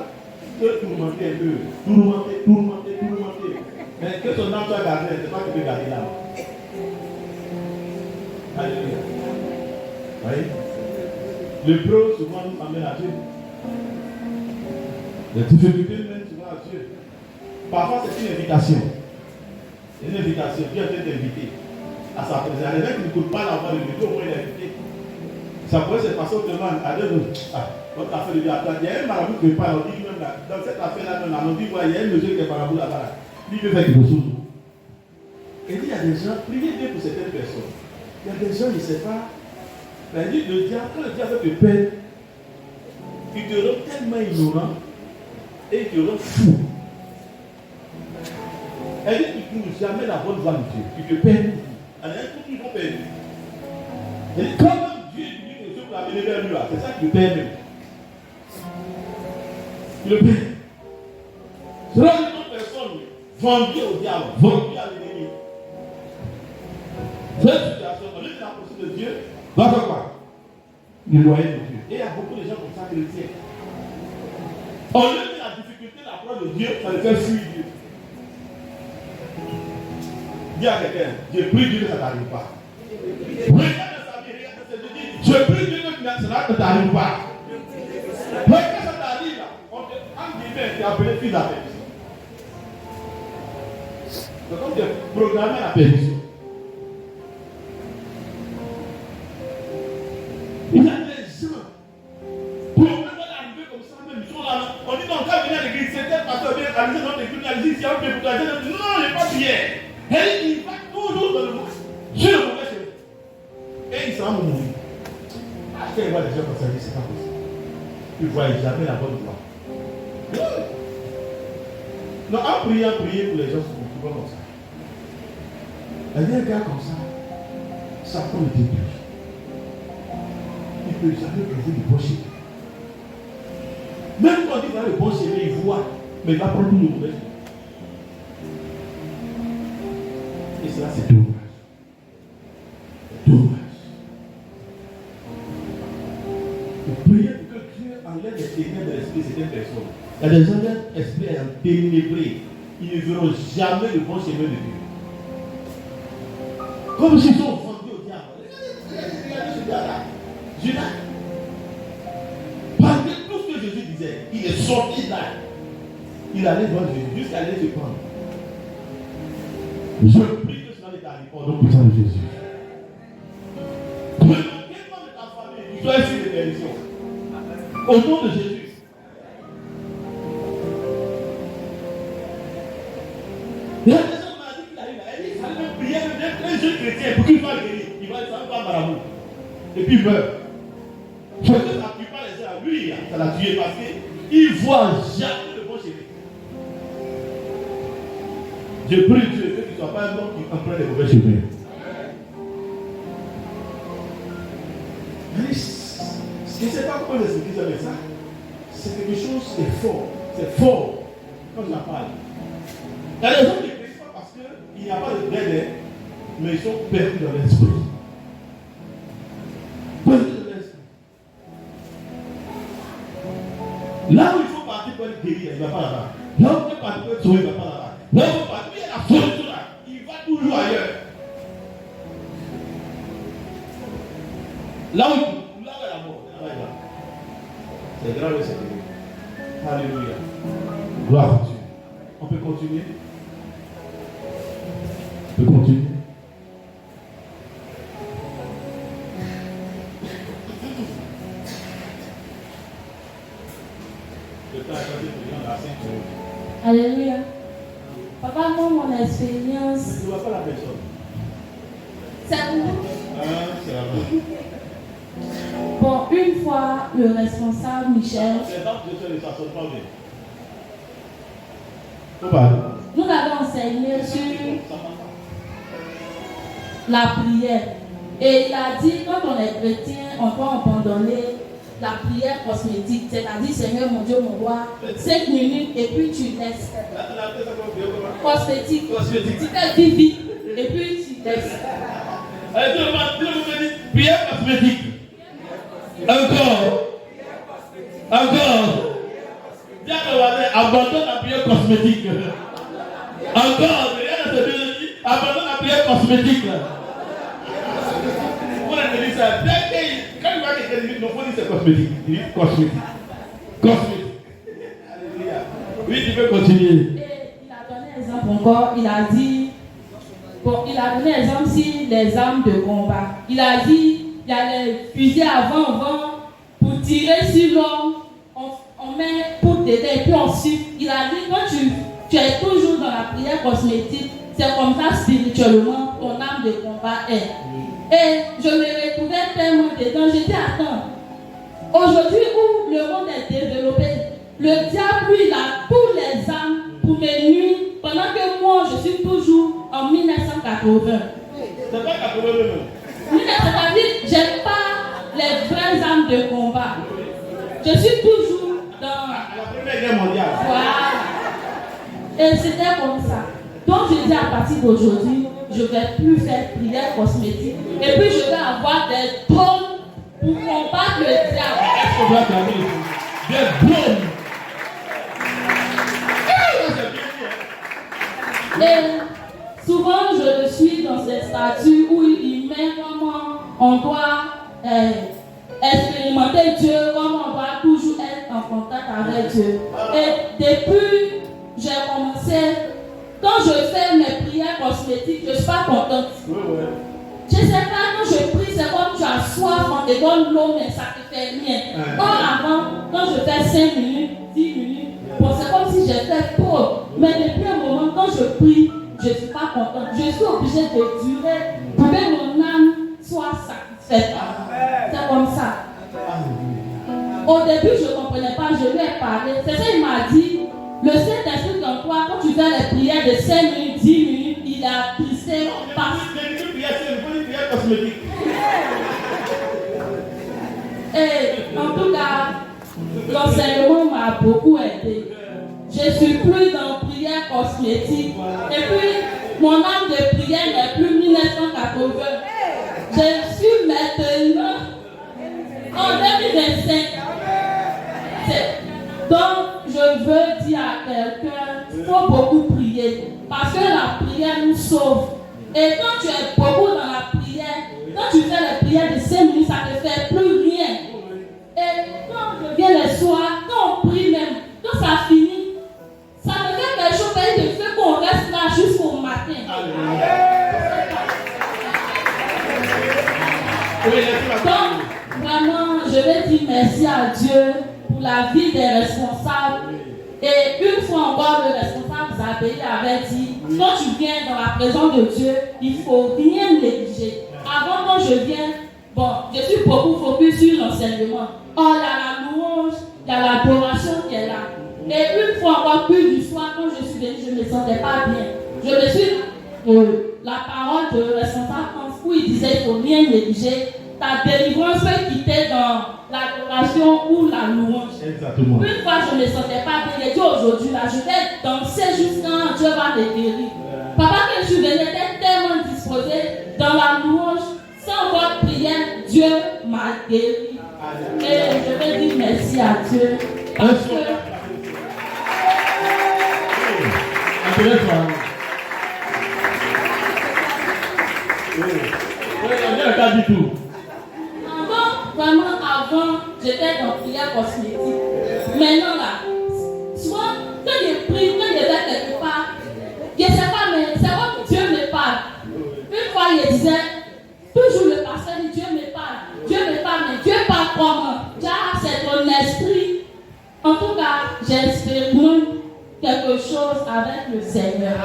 te tourmenter un peu. Tourmenter. Mais que ton âme soit gardée, c'est pas que tu peux garder l'âme. Alléluia. Oui. Le pro, souvent, nous amène à Dieu. Les difficultés nous mènent souvent à Dieu. Parfois, c'est une invitation. Une invitation. Dieu vient t'inviter à sa présence. Les gens qui n'écoutent pas la voix de Dieu, au moins il est invité. Ça pourrait se passer autrement. À deux autres. Votre affaire de Dieu. Il y a un marabout qui parle. On dit même là, dans cette affaire-là, on dit, il y a un monsieur qui est marabout là-bas. Lui, il peut faire quelque chose. Il dit, il y a des gens, priez bien pour certaines personnes. Il y a des gens, ils ne savent pas. Mais il dit, le diable, quand le diable te peine, il te rend tellement ignorant et il te rend fou. Elle dit, tu ne trouves jamais la bonne voie de Dieu. Tu te perds. Elle a un truc qu'ils vont perdre. Elle dit, quand même Dieu dit que Dieu peut amener vers lui, c'est ça qui le perd même. Il le perd. Cela dit, une personne vendue au diable, vendue à l'ennemi. Cette situation, au lieu de la possibilité de Dieu, va faire quoi? Le loyer de Dieu. Et il y a beaucoup de gens comme ça chrétiens. Au lieu de la difficulté, la preuve de Dieu, ça les fait fuir Dieu. Dis à quelqu'un, je prie Dieu que ça t'arrive pas. Regarde sa vie, regarde sa vie. Je prie Dieu que ça ne t'arrive pas. Regarde ça t'arrive là. En guillemets, tu es appelé fils de la perdition. C'est comme tu es programmé à la perdition. Il y a des gens, pour même arriver comme ça, même, ils sont là. On dit non, quand venir à l'église, c'est tel pasteur vient réaliser notre église, réaliser si on peut pour toi. Non, il n'est pas prière. Et il va toujours dans le monde, sur le mauvais chemin. Et il s'en va mourir. Quand il voit les gens comme ça, il dit c'est pas possible. Il ne voit jamais la bonne voie. Non, en priant pour les gens qui vont comme ça. Il y a un gars comme ça, Satan le début. Il ne peut jamais trouver le bon chemin. Même quand il va le bon chemin, il voit, mais il va prendre le mauvais chemin. Et cela, c'est dommage. Dommage. Vous priez pour que Dieu enlève les ténèbres de l'esprit de certaines personnes. Il y a des gens dont l'esprit est ténébré. Ils ne verront jamais le bon chemin de Dieu. Comme s'ils sont vendus au diable. Regardez ce gars-là. Judas. Malgré tout ce que Jésus disait, il est sorti là. Il allait voir Jésus jusqu'à aller se prendre. Je prie que cela ne t'arrive pas au nom puissant de Jésus. Prenons quelqu'un de ta famille, tu sois issu de perdition. Au nom de Jésus. Il y a des gens qui m'ont dit qu'il arrive là. Il dit, il fallait même prier un jeune chrétien pour qu'il soit guéri. Il va être pas marabout. Et puis il meurt. Je ne t'appuie pas les gens. Lui, ça l'a tué parce qu'il ne voit jamais le bon chemin. Je prie Dieu que tu ne sois pas un homme qui emprunte les mauvais chemins. Je ne sais pas comment expliquer ça, mais ça, c'est quelque chose qui est fort. C'est fort quand j'en parle. Il y a des gens qui ne crient pas parce qu'il n'y a pas de bled, mais ils sont perdus dans l'esprit. Perdus dans l'esprit. Là où il faut partir pour être guéri, il ne va pas là-bas. Là où il faut partir pour être sauvé, il ne va pas là-bas. Là où il faut partir, il y a la solution là. Il va toujours ailleurs. Là où il est la mort, là il va. C'est grave, c'est grave. Alléluia. Gloire à Dieu. On peut continuer? On peut continuer? Alléluia. Papa, moi, mon expérience. Tu ne vois pas la personne. C'est vous. C'est la bonne. Bon, une fois, le responsable Michel. C'est dans que je ne s'en pas bien. Nous l'avons enseigné sur la prière. Et il a dit, quand on est chrétien, on doit abandonner la prière cosmétique. C'est-à-dire, Seigneur, mon Dieu, mon roi, 5 minutes et puis tu laisses. Cosmétique. Tu t'es dit vite et puis tu laisses. Prière cosmétique. Encore. Abandonne la prière cosmétique. Encore. Abandonne la prière cosmétique. Quand il va quelqu'un dire, non, faut dire c'est cosmétique. Il dit cosmétique. Cosmétique. Alléluia. Oui, tu peux continuer. Et il a donné un exemple encore. Il a dit, bon, il a donné un exemple sur les armes de combat. Il a dit, il y a les fusils avant pour tirer sur l'homme. On met pour t'aider et puis on suit. Il a dit, quand tu es toujours dans la prière cosmétique, c'est comme ça spirituellement ton âme de combat est. Et je me retrouvais tellement dedans, j'étais à temps. Aujourd'hui où le monde est développé, le diable, lui, il a tous les âmes pour me nuire, pendant que moi, je suis toujours en 1980. C'est pas 80 même. C'est-à-dire, j'aime pas les vraies âmes de combat. Je suis toujours dans la Première Guerre mondiale. Voilà. Et c'était comme ça. Donc je dis à partir d'aujourd'hui, je ne vais plus faire prière cosmétique. Et puis je vais avoir des trônes pour combattre le diable. Est-ce qu'on doit terminer des trônes? Et souvent je le suis dans ces statuts où il met comment on doit expérimenter Dieu, comment on doit toujours être en contact avec Dieu. Et depuis j'ai commencé, quand je fais mes prières cosmétiques, je ne suis pas contente. Je ne sais pas, quand je prie, c'est comme tu as soif, on te donne l'eau, mais ça te fait rien. Or avant, quand je fais 5 minutes, 10 minutes, bon, c'est comme si j'étais pauvre. Mais depuis un moment, quand je prie, je ne suis pas contente. Je suis obligée de durer pour que mon âme soit satisfaite. C'est comme ça. Au début, je ne comprenais pas, je lui ai parlé. C'est ça, il m'a dit, le Saint-Esprit en toi, quand tu fais les prières de 5 minutes, 10 minutes, il a trissé par... Et en tout cas, l'enseignement m'a beaucoup aidé. Je suis plus dans prière cosmétique. Et puis, mon âme de prière n'est plus 1980. Je suis maintenant en 2025. Donc, je veux dire à quelqu'un, il faut beaucoup prier. Parce que la prière nous sauve. Et quand tu es beaucoup dans la prière, quand tu fais les prières de 5 minutes, ça ne te fait plus rien. Et quand je viens le soir, quand on prie même, quand ça finit, ça me fait quelque chose qui fait qu'on reste là jusqu'au matin. Donc, vraiment, je vais dire merci à Dieu pour la vie des responsables. Et une fois encore, le responsable Zabéi avait dit, quand tu viens dans la présence de Dieu, il ne faut rien négliger. Avant, quand je viens, bon, je suis beaucoup focus sur l'enseignement. Oh, il y a la louange, il y a l'adoration qui est là. Et une fois encore, plus du soir, quand je suis venue, je ne me sentais pas bien. Je me suis, la parole de responsable où il disait, il ne faut rien négliger. Ta délivrance peut quitter dans l'adoration ou la louange. Exactement. Une fois, je ne me sentais pas bien. J'ai dit aujourd'hui, là, je vais danser jusqu'à Dieu va me guérir. Papa, quand je suis venue, était tellement disposé dans la louange, sans votre prière, Dieu m'a guéri. Et je vais dire merci à Dieu. Parce que. Vraiment, avant, j'étais dans prière cosmétique. Maintenant, là, soit quand je prie, quand je vais quelque part, je ne sais pas, mais c'est comme Dieu me parle. Une fois, il disait, toujours le pasteur dit Dieu me parle, mais Dieu parle comment? Car c'est ton esprit. En tout cas, j'expérimente quelque chose avec le Seigneur.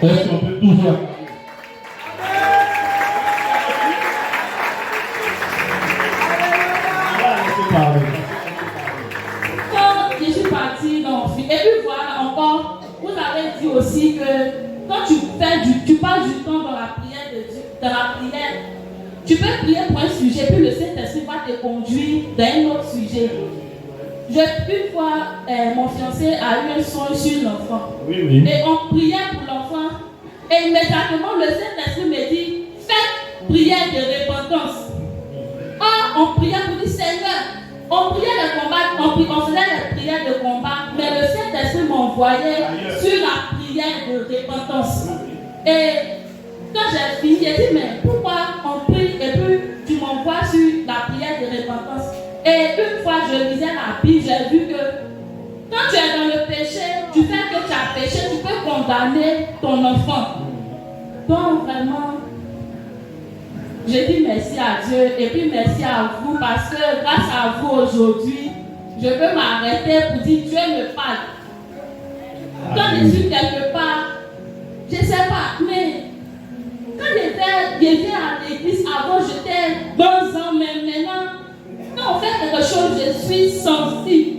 Est-ce qu'on peut tout voir? Quand je suis partie dans et puis voilà encore, vous avez dit aussi que quand tu passes du temps dans la prière de Dieu, dans la prière, tu peux prier pour un sujet, puis le Saint-Esprit va te conduire dans un autre sujet. Une fois, mon fiancé a eu un songe sur l'enfant. Oui. Et on priait pour l'enfant. Et immédiatement, le Saint-Esprit me dit, faites prière de repentance. On priait pour dire Seigneur, on priait le combat, on faisait les prières de combat, mais le Saint-Esprit m'envoyait sur la prière de repentance. Et quand j'ai fini, j'ai dit, mais pourquoi on prie et puis tu m'envoies sur la prière de repentance? Et une fois je lisais la Bible, j'ai vu que quand tu es dans le péché, tu fais que tu as péché, tu peux condamner ton enfant. Donc vraiment, je dis merci à Dieu et puis merci à vous parce que grâce à vous aujourd'hui, je peux m'arrêter pour dire Dieu me parle. Quand je suis quelque part, Je ne sais pas, mais quand j'étais à l'église, avant j'étais dans un, mais maintenant, quand on fait quelque chose, je suis sensible.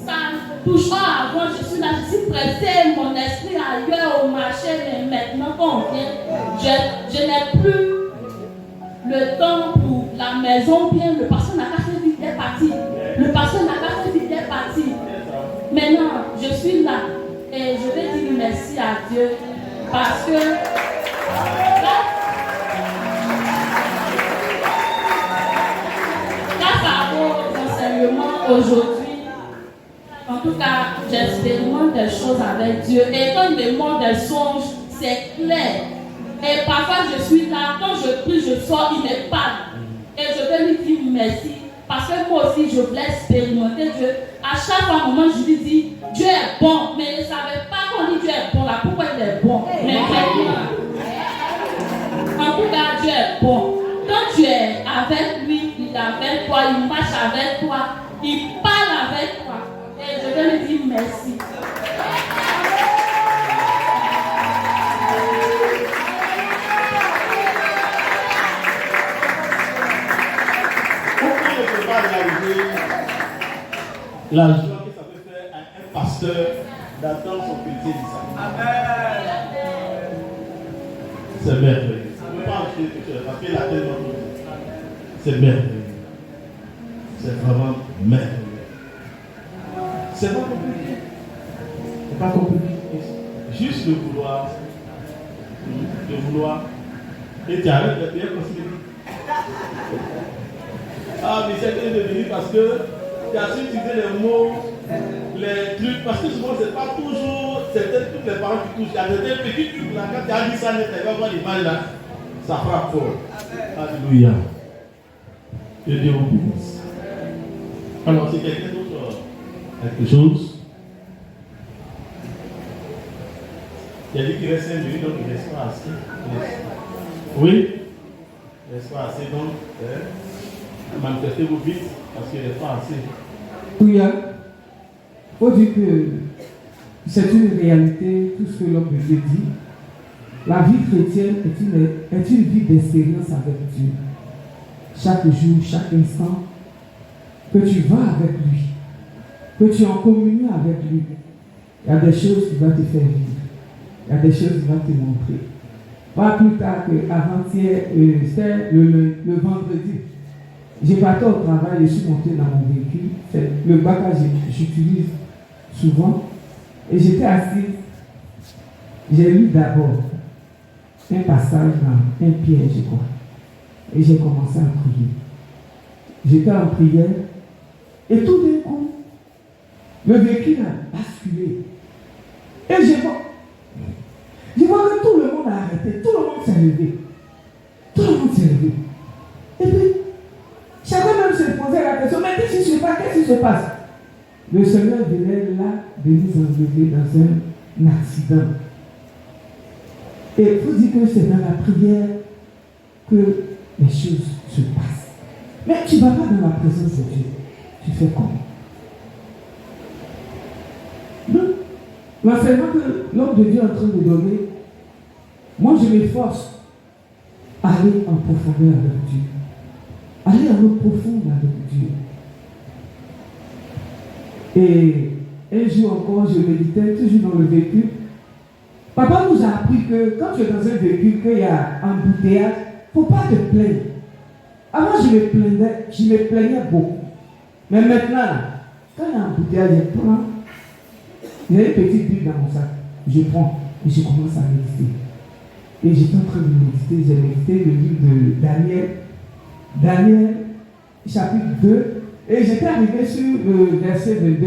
Ça touche pas avant, je suis là, je suis pressée, mon esprit ailleurs au marché, mais maintenant quand on vient, je n'ai plus le temps pour la maison, bien le pasteur n'a pas fait vite, il est parti. Le pasteur n'a pas fait vite, il est parti. Maintenant, je suis là et je vais dire merci à Dieu parce que grâce à vos enseignements aujourd'hui, en tout cas, j'expérimente des choses avec Dieu. Et quand il me montre des songes, c'est clair. Et parfois, je suis là, quand je prie, je sors, il me parle. Et je vais lui dire merci. Parce que moi aussi, je voulais expérimenter Dieu. À chaque fois, moment, je lui dis, Dieu est bon. Mais je ne savais pas qu'on dit Dieu est bon là. Pourquoi il est bon? Mais maintenant, en tout cas, Dieu est bon. Quand tu es avec lui, il est avec toi, il marche avec toi, il parle avec toi. Et je vais lui dire merci. Réaliser la joie que ça peut faire à un pasteur d'attendre son petit Amen. C'est merveilleux. On ne peut pas acheter quelque chose parce que la tête dans notre. C'est merveilleux. C'est vraiment merveilleux. C'est pas compliqué. C'est pas compliqué. Juste le vouloir. Le vouloir. Et tu arrêtes de bien possible. Ah, mais c'est de venir parce que tu as su utiliser les mots, les trucs, parce que souvent c'est pas toujours toutes les paroles qui touchent. Il y a des petits trucs là, quand tu as dit ça, tu vas voir l'image là, ça frappe fort. Alléluia. Que Dieu vous bénisse. Alors, c'est quelqu'un d'autre, quelque chose. Il a dit qu'il reste 5 minutes, donc il ne reste pas assez. Oui, il ne reste pas assez, donc. Manifestez-vous vite parce qu'il n'est pas assez. Oui, il faut dire que c'est une réalité, tout ce que l'homme de Dieu dit. La vie chrétienne est une vie d'expérience avec Dieu. Chaque jour, chaque instant, que tu vas avec lui, que tu es en communion avec lui, il y a des choses qui vont te faire vivre. Il y a des choses qui vont te montrer. Pas plus tard qu'avant-hier, c'était le vendredi. J'ai parti au travail, je suis monté dans mon véhicule. C'est le bagage que j'utilise souvent. Et j'étais assis. J'ai lu d'abord un passage dans un piège, je crois. Et j'ai commencé à prier. J'étais en prière. Et tout d'un coup, le véhicule a basculé. Et je vois que tout le monde a arrêté. Tout le monde s'est levé. Tout le monde s'est levé. Et puis, chacun même se posait la question, mais qu'est-ce qui se passe? Le Seigneur venait là de nous enlever dans un accident. Et il faut dire que c'est dans la prière que les choses se passent. Mais tu ne vas pas dans la présence de Dieu. Tu fais comment? Donc, l'enseignement que l'homme de Dieu est en train de donner, moi je m'efforce à aller en profondeur avec Dieu. Aller en eau profonde avec Dieu. Et un jour encore, je méditais toujours dans le véhicule. Papa nous a appris que quand tu es dans un véhicule, qu'il y a un embouteillage, il ne faut pas te plaindre. Avant, je me plaignais beaucoup. Mais maintenant, quand il y a un embouteillage, je prends. Il y a une petite Bible dans mon sac. Je prends et je commence à méditer. Et j'étais en train de méditer. J'ai médité le livre de Daniel, chapitre 2. Et j'étais arrivé sur le verset 22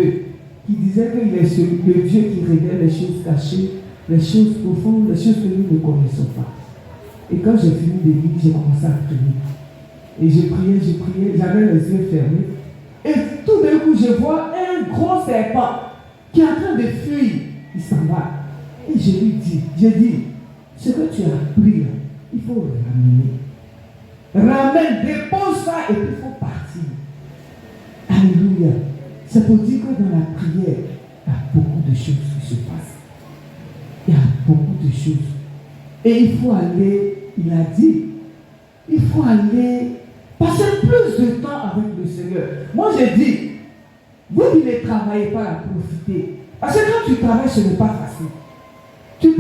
qui disait qu'il est le Dieu qui révèle les choses cachées, les choses profondes, les choses que nous ne connaissons pas. Et quand j'ai fini de lire, j'ai commencé à prier. Et j'ai prié, j'avais les yeux fermés. Et tout d'un coup, je vois un gros serpent qui est en train de fuir. Il s'en va. Et je lui dis, ce que tu as pris, il faut le ramener. Ramène, dépose ça et puis il faut partir. Alléluia. C'est pour dire que dans la prière, il y a beaucoup de choses qui se passent. Il y a beaucoup de choses Et il faut aller, il a dit, il faut aller passer plus de temps avec le Seigneur. Moi j'ai dit, vous qui ne travaillez pas à profiter. Parce que quand tu travailles, ce n'est pas facile. Tu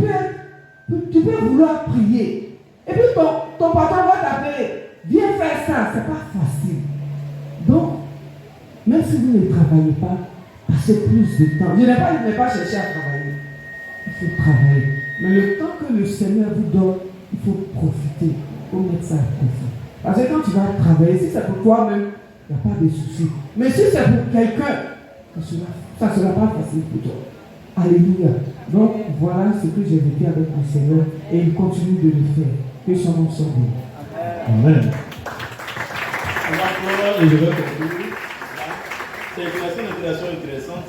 peux vouloir prier. Et puis ton patron va t'appeler. Viens faire ça. Ce n'est pas facile. Donc, même si vous ne travaillez pas, passez plus de temps. Je n'ai pas cherché à travailler. Il faut travailler. Mais le temps que le Seigneur vous donne, il faut profiter. Il faut mettre ça à profit. Parce que quand tu vas travailler, si c'est pour toi-même, il n'y a pas de souci. Mais si c'est pour quelqu'un, ça ne sera pas facile pour toi. Alléluia. Donc voilà ce que j'ai vécu avec le Seigneur et il continue de le faire. Que son nom soit béni. Amen. On va voir et je vais conclure. C'est une interaction intéressante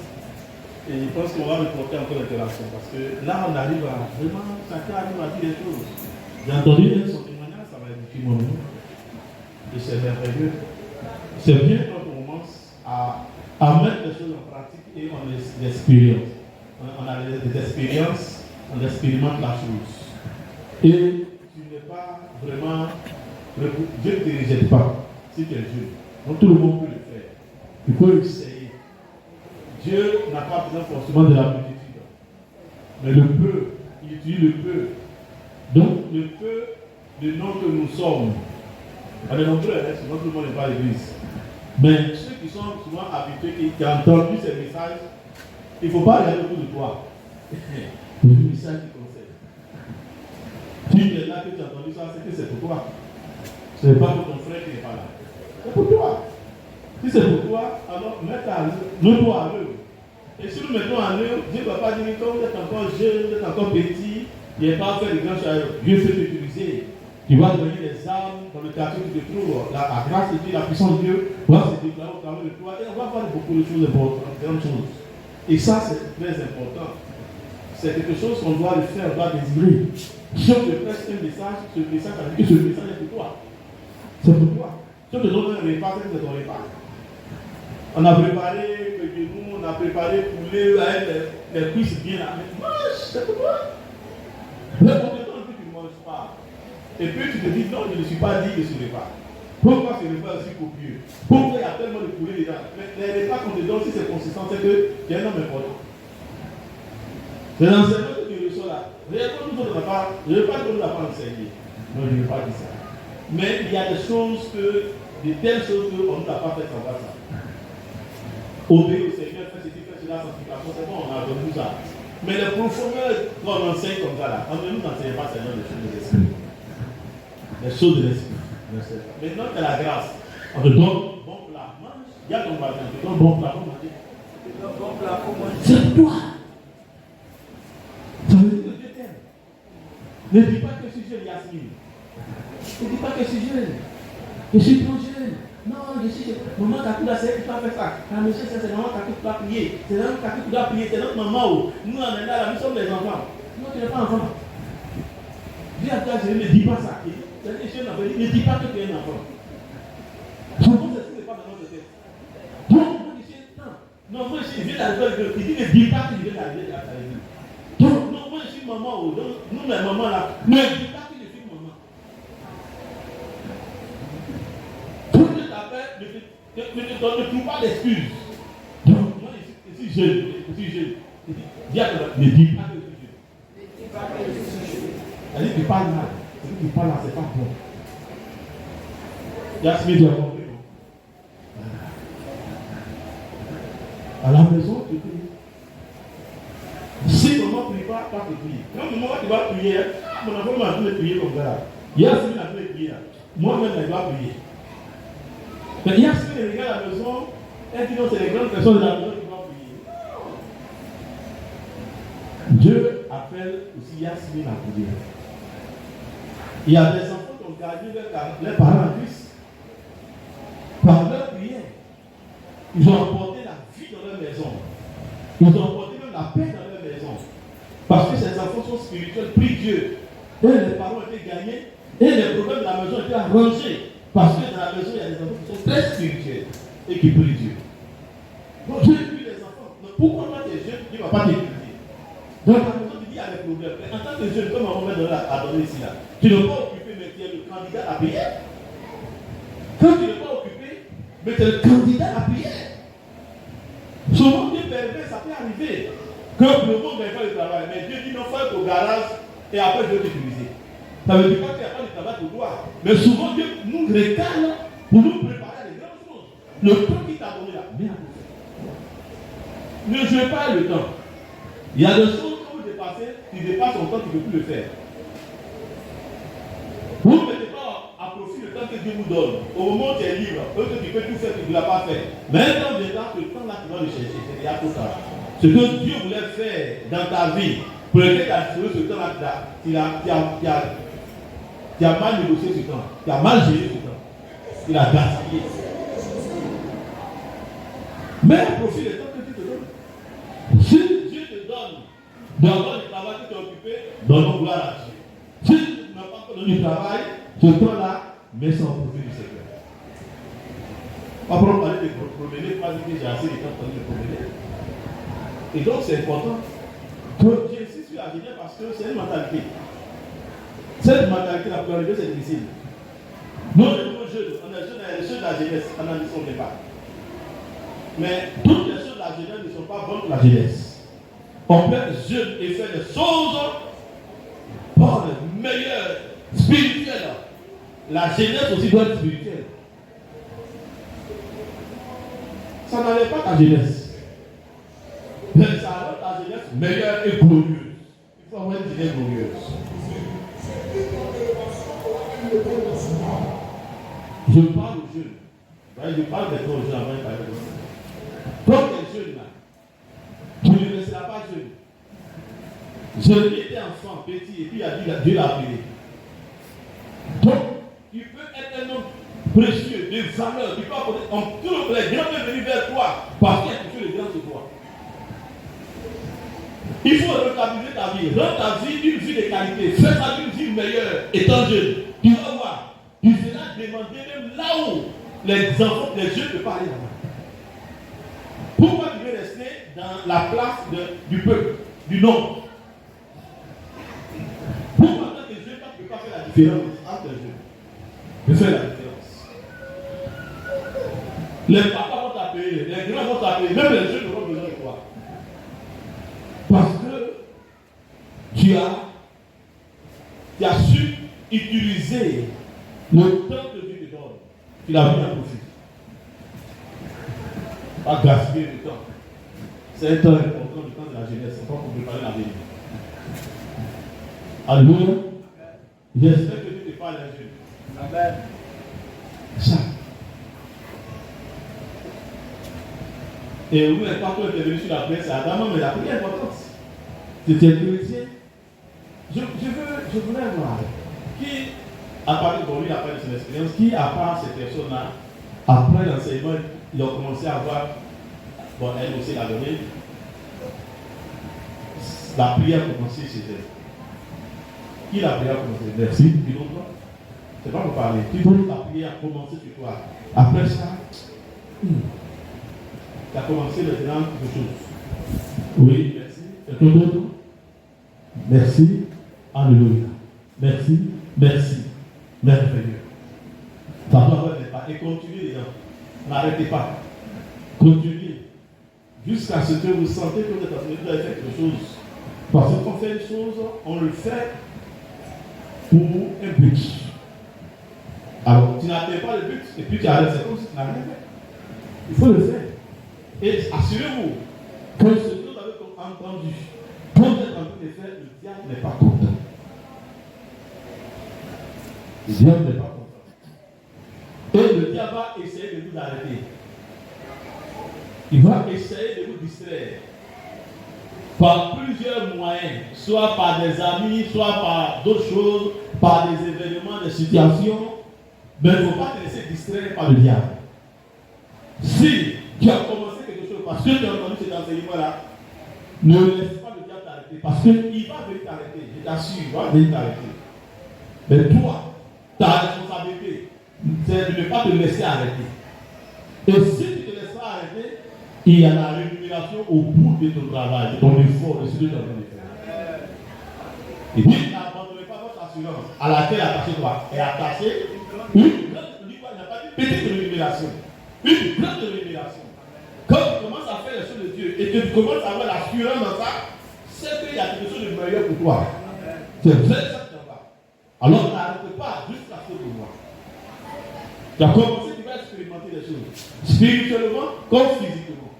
et je pense qu'on va reporter encore l'interaction parce que là on arrive à vraiment, chacun arrive à dire des choses. J'ai entendu son témoignage, ça m'a éduqué moi-même et c'est merveilleux. C'est bien quand on commence à mettre les choses en pratique et on les expérience. On a des expériences, on expérimente la chose. Et tu n'es pas vraiment. Dieu ne te rejette pas si tu es jeune. Donc tout le monde peut le faire. Il faut essayer. Dieu n'a pas besoin forcément de la multitude. Mais le peu, il utilise le peu. Donc le peu de nom que nous sommes. On est nombreux, sinon tout le monde n'est pas à l'église. Mais ceux qui sont souvent habitués, qui ont entendu ces messages, il ne faut pas regarder autour de toi. C'est le message qui concerne. Si tu es là que tu as entendu ça, c'est que c'est pour toi. Ce n'est pas pour ton frère qui n'est pas là. C'est pour toi. Si c'est pour toi, alors mets-toi à l'œuvre. Et si nous mettons à l'œuvre, Dieu ne va pas dire quand vous êtes encore jeune, vous êtes encore petit, il n'est pas à faire de grands choses. Dieu peut t'utiliser. Tu vas donner des armes dans le quartier où tu te trouves. La grâce de Dieu, la puissance de Dieu va se déclarer au travers de toi et on va faire beaucoup de choses importantes, grandes choses. Et ça, c'est très important. C'est quelque chose qu'on doit le faire, on doit désirer. Si on te presse un message, ce message est pour toi. C'est pour toi. Si on te donne un repas, c'est ton repas. On a préparé le genou, on a préparé poulet avec les cuisses bien là. Mange, c'est pour toi. Mais on te donne que tu ne manges pas. Et puis tu te dis, non, je ne suis pas digne de ce repas. Pourquoi ce repas est aussi copieux? Pourquoi il y a tellement de poulet dedans? Les repas qu'on te donne, si c'est consistant, c'est que tu es un homme important. C'est l'enseignement que tu reçois là. Je ne veux pas que nous n'avons pas enseigné. Non, je ne veux pas dire ça. Mais il y a des choses de telles choses qu'on ne nous a pas fait savoir ça. Obéir au Seigneur, faire ceci, faire cela, sanctification, c'est bon, on a donné tout ça. Mais les profondeurs qu'on enseigne comme ça là, on ne nous enseigne pas seulement des choses de l'esprit. Les choses de l'esprit. Maintenant, tu as la grâce. On te donne bon plat. Mange. Il y a ton bâton. On te donne bon plat pour manger. C'est toi. Ça veut dire que Dieu t'aime. Ne dis pas que je suis jeune, Yasmine. Ne dis pas que je suis jeune. Je suis trop jeune. Non, je suis jeune. Maman Kakouda, c'est elle qui doit faire ça. La monsieur, c'est maman Kakouda qui doit prier. C'est maman Kakouda qui doit prier. C'est notre maman. Nous, en Inde, nous sommes les enfants. Non, tu n'es pas enfant. Dieu a dit, je ne dis pas ça. Ne dis pas que tu es un enfant. Son nom, c'est pas dans notre tête. Non, moi, je viens d'arriver. Il dit, ne dis pas que je viens d'arriver à ta vie. Non, moi, je suis maman. Nous, les mamans là, ne dis pas que je suis maman. Pour que ta père ne trouve pas d'excuses. Donc, moi, je suis jeune. Dis à toi, ne dis pas que je suis jeune. Ne dis pas que je suis jeune. Elle dit, tu parles mal. Ce que tu parles là, c'est pas bon. Yasmine, tu as compris. À la maison, tu pries. Si maman ne prie pas, toi tu pries. Quand maman tu vas prier, mon enfant m'a appris de prier comme ça. Yasmine a appris de prier là. Moi-même, elle doit prier. Mais Yasmine regarde à la maison, elle dit non, c'est les grandes personnes de la maison qui doivent prier. Dieu appelle aussi Yasmine à prier. Il y a des enfants qui ont gardé leurs parents en Christ. Par leur prière, ils ont apporté la vie dans leur maison. Ils ont apporté même la paix dans leur maison. Parce que ces enfants sont spirituels, prient Dieu. Et les parents ont été gagnés. Et les problèmes de la maison ont été arrangés. Parce que dans la maison, il y a des enfants qui sont très spirituels et qui prient Dieu. Donc Dieu prie les enfants. Donc pourquoi toi tu es jeune, il ne va pas t'écouter. Dans ta maison, tu dis il y a des problèmes. Mais en tant que jeune, comme on va dans la a donné ici là. Tu n'es pas occupé, mais tu es le candidat à la prière. Quand tu n'es pas occupé, mais tu es le candidat à la prière. Souvent, Dieu permet, ça peut arriver. Que le monde n'ait pas de travail, mais Dieu dit non, faut au garage et après je vais t'utiliser. Ça veut dire pas qu'il n'y a pas de travail pour toi. Mais souvent, Dieu nous recale pour nous préparer à des grandes choses. Le temps qu'il t'a donné là, bien à vous faire. Ne jouez pas le temps. Il y a des choses que vous dépassez, tu dépasses ton temps, tu ne peux plus le faire. Vous ne mettez pas à profit le temps que Dieu vous donne. Au moment où tu es libre, eux que tu peux tout faire, tu ne l'as pas fait. Mais un temps viendra que le temps là, tu vas le chercher. C'est déjà trop tard. Ce que Dieu voulait faire dans ta vie, pour lequel tu as trouvé ce temps-là, tu as mal négocié ce temps. Tu as mal géré ce temps. Il a gaspillé. Mais à profit le temps que Dieu te donne. Si Dieu te donne d'avoir du travail que tu es occupé, donne gloire à Dieu. Si tu n'as pas encore donné du travail, ce temps-là, mets ça au profit du Seigneur. Pas pour parler de promener, pas dire que j'ai assez de temps pour me promener. Et donc c'est important que j'insiste sur la jeunesse parce que c'est une mentalité. Cette mentalité, la priorité, c'est difficile. Nous, les jeunes, on est jeunes, les choses de la jeunesse, on n'en discute pas. Mais toutes les choses de la jeunesse ne sont pas bonnes pour la jeunesse. On peut être jeune et faire des choses bonnes, meilleures, spirituelles. La jeunesse aussi doit être spirituelle. Ça n'enlève pas ta jeunesse. Mais ça rend ta jeunesse meilleure et glorieuse. Il faut avoir une jeunesse glorieuse. Je parle aux jeunes. Je parle des jeunes avant de parler de ça. Quand tu es jeune là, tu ne resteras pas jeune. Je étais enfant, petit, et puis Dieu l'a appelé. Donc, tu peux être un homme précieux, de valeur. Tu peux apporter en tout les grands peuvent venir vers toi parce qu'il y a quelque chose de grand sur toi. Il faut rentabiliser ta vie. Rends ta vie une vie de qualité. Fais ta vie une vie meilleure étant jeune. Tu vas voir. Tu seras demandé même là où les enfants, les jeunes ne peuvent pas aller là-bas. Pourquoi tu veux rester dans la place du peuple, du nombre? Pourquoi en tant que jeune, tu ne peux pas faire la différence entre les jeunes? De faire la différence. Les papas vont t'appeler, les grands vont t'appeler, même les jeunes auront besoin de toi. Parce que tu as su utiliser le temps que Dieu te donne. Tu l'as mis à profit. Pas gaspiller le temps. C'est un temps important, le temps de la jeunesse. C'est pas pour préparer la vie. Alléluia. J'espère que Dieu te parle à Dieu. Amen. Ça. Et oui, quand tu es venu sur la prière, c'est Adam, mais la prière est importante. Tu es chrétien. Je voulais voir qui, à part de lui, après de son expérience, qui, à part ces personnes-là, après l'enseignement, ils ont commencé à voir, bon, elle aussi l'a donné, la prière a commencé chez elle. Qui la prière a commencé? Merci. Dis donc toi. C'est pas pour parler. Tu veux la prière a commencé chez toi. Après ça, tu as commencé maintenant quelque chose. Oui, merci. Et tout. Merci. Alléluia. Merci. Merci. Merveilleux. Ça doit avoir des pas. Et continuez, les gens. N'arrêtez pas. Continuez. Jusqu'à ce que vous sentez que vous êtes en train de faire quelque chose. Parce que quand on fait une chose, on le fait pour un but. Alors, tu n'atteins pas le but et puis tu arrêtes. C'est comme si tu n'as rien fait. Il faut le faire. Et assurez-vous que ce que vous avez entendu, quand vous êtes en train de faire, le diable n'est pas content. Le diable n'est pas content. Et le diable va essayer de vous arrêter. Il va essayer de vous distraire par plusieurs moyens, soit par des amis, soit par d'autres choses, par des événements, des situations. Mais il ne faut pas te laisser distraire par le diable. Si tu as commencé quelque chose parce que tu as entendu cet enseignement-là, ne laisse pas le diable t'arrêter parce qu'il va venir t'arrêter. Je t'assure, il va venir t'arrêter. Mais toi, ta responsabilité, c'est de ne pas te laisser arrêter. Et si tu te laisses arrêter, il y a la rémunération au bout de ton travail, de ton effort, de ce que tu as envie de faire. Et puis, n'abandonnez pas votre assurance à laquelle attachez-toi est attachée une grande, on dit quoi, il n'y a pas de petite révélation. Une grande révélation. Quand tu commences à faire les choses de Dieu et que tu commences à avoir l'assurance dans ça, c'est qu'il y a quelque chose de meilleur pour toi. C'est vrai ça que tu vas. Alors n'arrête pas jusqu'à ce que moi. Tu as commencé, tu vas expérimenter les choses. Spirituellement comme physiquement.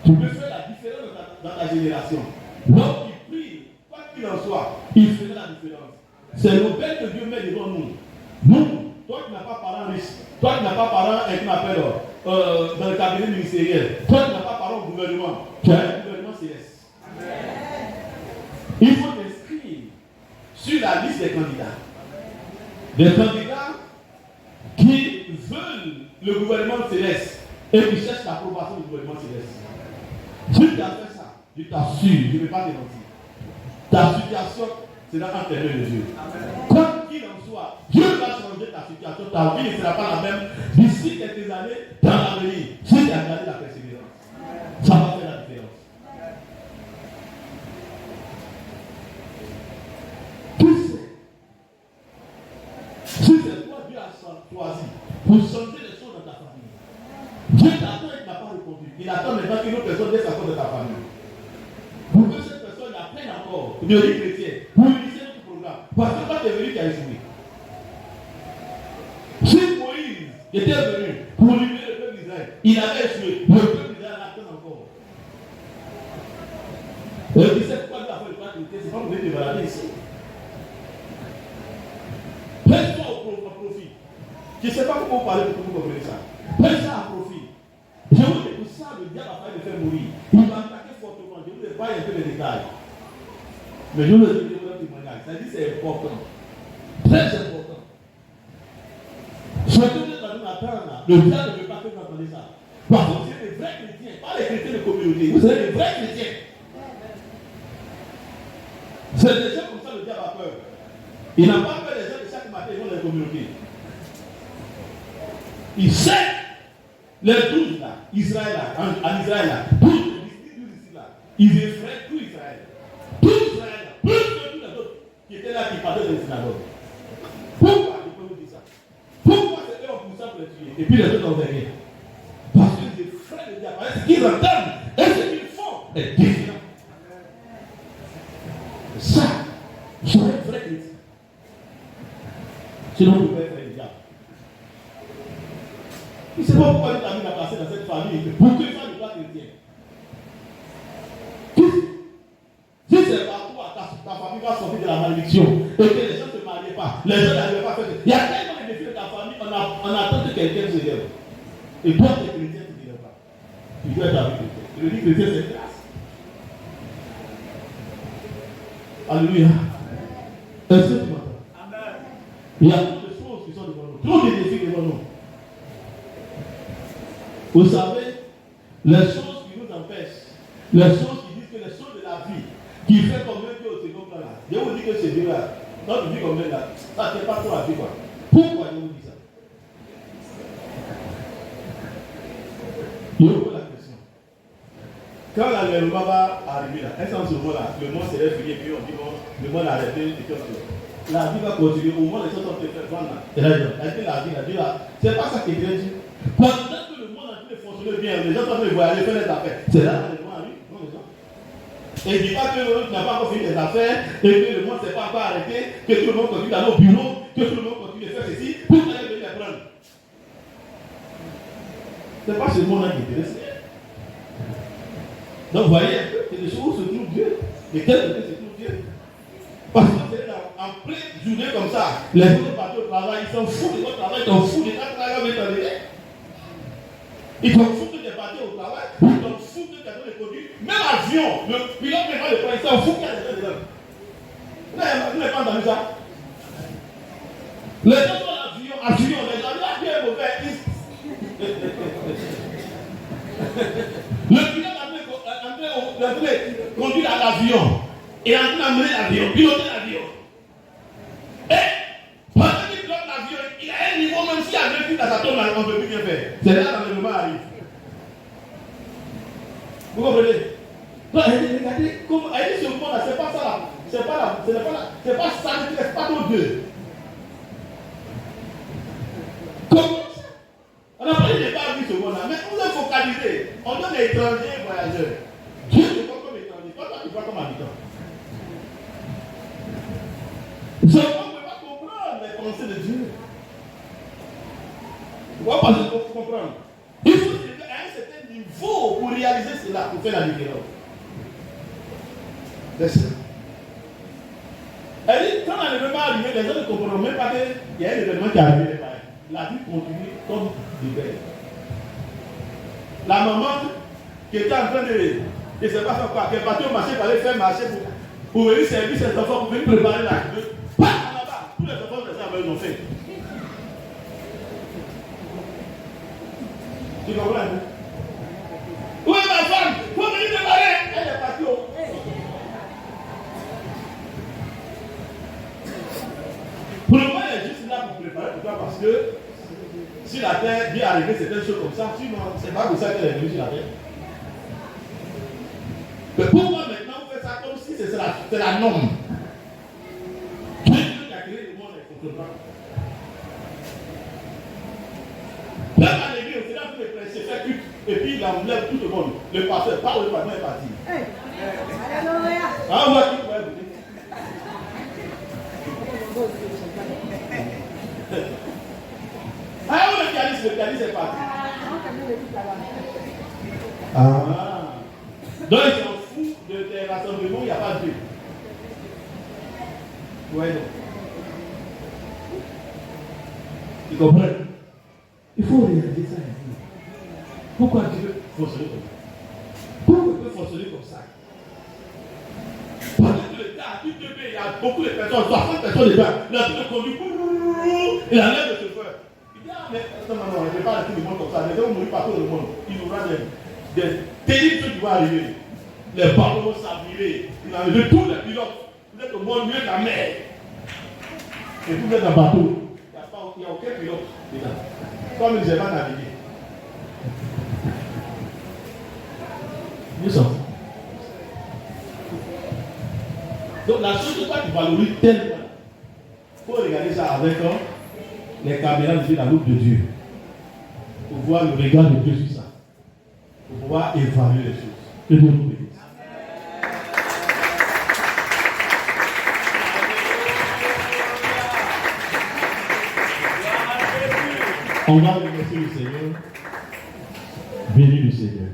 Tu peux faire la différence dans ta génération. L'homme qui prie, quoi qu'il en soit, il fera la différence. C'est le père que Dieu met devant nous. Nous, toi qui n'as pas parents riches, toi qui n'as pas parents, qu'on appelle dans le cabinet ministériel, toi qui n'as pas parents au gouvernement, tu as un gouvernement céleste. Il faut t'inscrire sur la liste des candidats. Des candidats qui veulent le gouvernement céleste et qui cherchent l'approbation du gouvernement céleste. Si tu as fait ça, je t'assure, je ne vais pas te mentir. Ta situation sera entre les mains de Dieu. Quoi qu'il en soit, Dieu va changer ta situation. Ta vie ne sera pas la même d'ici quelques années dans l'avenir. Si tu as gardé la persévérance, ça va faire la différence. Qui sait? Si c'est toi, Dieu a choisi pour changer les choses dans ta famille. Dieu t'attend et tu n'as pas répondu. Il attend maintenant qu'une autre personne laisse sa cause de ta famille. Pour que cette personne apprenne encore de vie chrétienne, pour initier notre programme. Parce que quand tu es venu, tu as échoué. Si Moïse était venu pour libérer le peuple d'Israël, il avait échoué. Le peuple d'Israël attend encore. Et tu sais pourquoi Dieu a fait le pas chrétien, c'est pas pour venir te balader ici. Presse-toi au profit. Je ne sais pas comment parler pour que vous compreniez ça. Presse-toi à profit. Je vous dis pour ça, le diable a failli me faire mourir. Il m'a attaqué fortement. Je vous ai pas un peu les détails. Mais je vous le dis, je vous témoignage. Ça dit c'est important. Très important. Ce que vous êtes en train d'attendre, le diable ne veut pas que vous entendez ça. Parce que vous êtes des vrais chrétiens, pas les chrétiens de communauté. Vous êtes des vrais chrétiens. C'est des gens comme ça le diable a peur. Il n'a pas peur des gens de chaque matin, ils vont dans les communautés. Il sait les 12 là, Israël là, en Israël là, 12 ici là, ils effraient tout Israël. Tout Israël là, plus que tous les autres qui étaient là, qui parlaient dans les synagogues. Pourquoi il peut vous dire ça? Pourquoi c'est eux on pousse ça pour les tuer? Et puis les autres n'ont rien. Parce qu'ils effraient le diable. Parce que ce qu'ils entendent et ce qu'ils font est différent. Ça, c'est un vrai chrétien. Sinon, vous pouvez faire le diable. Je ne sais pas pourquoi Dieu t'a mis à passer dans cette famille pour que ça ne soit chrétien. Si c'est par toi, ta famille va sortir de la malédiction et que les gens ne se marient pas, les gens n'arrivent pas à faire. Il y a tellement de défis de ta famille, on attend que quelqu'un se lève. Et toi, tu es chrétien, tu ne te lèves pas. Tu dois être avec chrétien. Je le dis chrétien, c'est grâce. Alléluia. Est-ce que tu m'entends? Amen. Il y a trop de choses qui sont devant nous, trop de défis devant nous. Vous savez, les choses qui nous empêchent, les choses qui disent que les choses de la vie, qui fait combien Dieu au second plan là, je vous dis que c'est Dieu là, quand tu dis combien là, ça ne tient pas trop la vie quoi. Pourquoi je vous dis ça? Je vous pose la question. Quand l'enlèvement va arriver là, est-ce qu'en ce moment-là, le monde s'est fini et puis on dit bon, le monde a arrêté et tout ça. La vie va continuer, au moins les choses sont faites prendre là. Et là, est-ce que la vie là, c'est pas ça qui est Dieu dit. Pendant que le monde a pu fonctionner bien, les gens sont en train de voyager, faire les affaires. C'est là que le monde arrive, non les gens. Et il ne dit pas que tu n'as pas encore fini les affaires, et que le monde ne s'est pas encore arrêté, que tout le monde continue d'aller au bureau, que tout le monde continue de faire ceci, pour aller venir les prendre. Ce n'est pas ce monde-là qui est intéressé. Donc vous voyez, c'est des choses où se trouve Dieu. Et quel côté se trouve Dieu? Parce que c'est en pleine journée comme ça, les autres partent au travail, ils s'en foutent de votre travail, ils s'en foutent de ta travail avec ta vie. Ils s'en foutent de tes parties au travail, ils s'en foutent de tes gens de conduire. Même l'avion, le pilote ne va le prendre, il s'en fout qu'il y a des gens dedans. Vous n'avez pas entendu ça? Les gens sont l'avion, les gens, l'avion est mauvais. Le pilote a conduire à l'avion et en train d'amener l'avion, piloter l'avion. Et pendant qu'il pilote l'avion, il a un niveau, même s'il y a un truc dans sa tombe, on ne peut plus bien faire. C'est là que l'enlèvement arrive. Vous comprenez? Donc, regardez, comme elle dit ce monde-là, c'est pas ça là. C'est pas ça, c'est pas ton Dieu. Comment ça? On n'a pas dit de pas vu ce monde-là, mais on est focalisé. On donne les étrangers voyageurs. Dieu te voit comme étranger, toi tu vois comme habitant. Ce monde ne peut pas comprendre les pensées de Dieu. Tu vois pas ce qu'il faut comprendre. Il faut arriver à un certain niveau pour réaliser cela, pour faire la différence. C'est ça. Elle dit, quand l'événement est arrivé, les gens ne comprennent même pas qu'il y a un événement qui est arrivé. La vie continue comme du père. La maman qui était en train de ne sait pas faire quoi, qui est partie au marché pour aller faire marché pour venir servir ses enfants, pour venir préparer la vie. Pas là-bas, tous les enfants de ça, ils ont fait. Tu comprends? Où est ma femme? Il faut venir préparer. Elle est partie au. Pour le moment, elle est juste là pour préparer pour toi parce que si la terre vient arriver certaines choses comme ça, sinon, c'est pas pour ça qu'elle est venue sur la terre. Mais pourquoi maintenant vous faites ça comme si c'est la norme? Dieu qui a créé le monde est contre toi. Même à l'église, c'est là que le prêcher fait culte et puis il enlève tout le monde. Le pasteur, pas le pasteur est parti. Alléluia. Ah, on va tout faire. Ah, le pianiste est parti. Ah. Donc, ils s'en foutent de tes rassemblements, il n'y a pas de Dieu. Ouais, non. Tu comprends? Il faut réaliser ça. Pourquoi Dieu fonctionne comme ça? Pourquoi il peut fonctionner comme ça? Parce que le temps, tout le pays, il y a beaucoup de personnes, 60 personnes dedans. La vie de conduit, il enlève le chauffeur. Il dit, ah, mais non, on ne peut pas arrêter le monde comme ça. Les gens vont mourir partout dans le monde. Il y aura des terribles choses qui vont arriver. Les bateaux vont s'avirer. Il a enlevé tous les pilotes. Vous êtes au monde, mieux que la mer. Et vous êtes en bateau. Il n'y a aucun pilote dedans. Comme ils n'avaient pas navigué. Nous sommes. Donc la chose que tu valorises tellement, il faut regarder ça avec les caméras de la loupe de Dieu. Pour voir le regard de Dieu sur ça. Pour pouvoir évaluer les choses. Que Dieu nous bénisse. On va remercier le Seigneur. Bénis le Seigneur.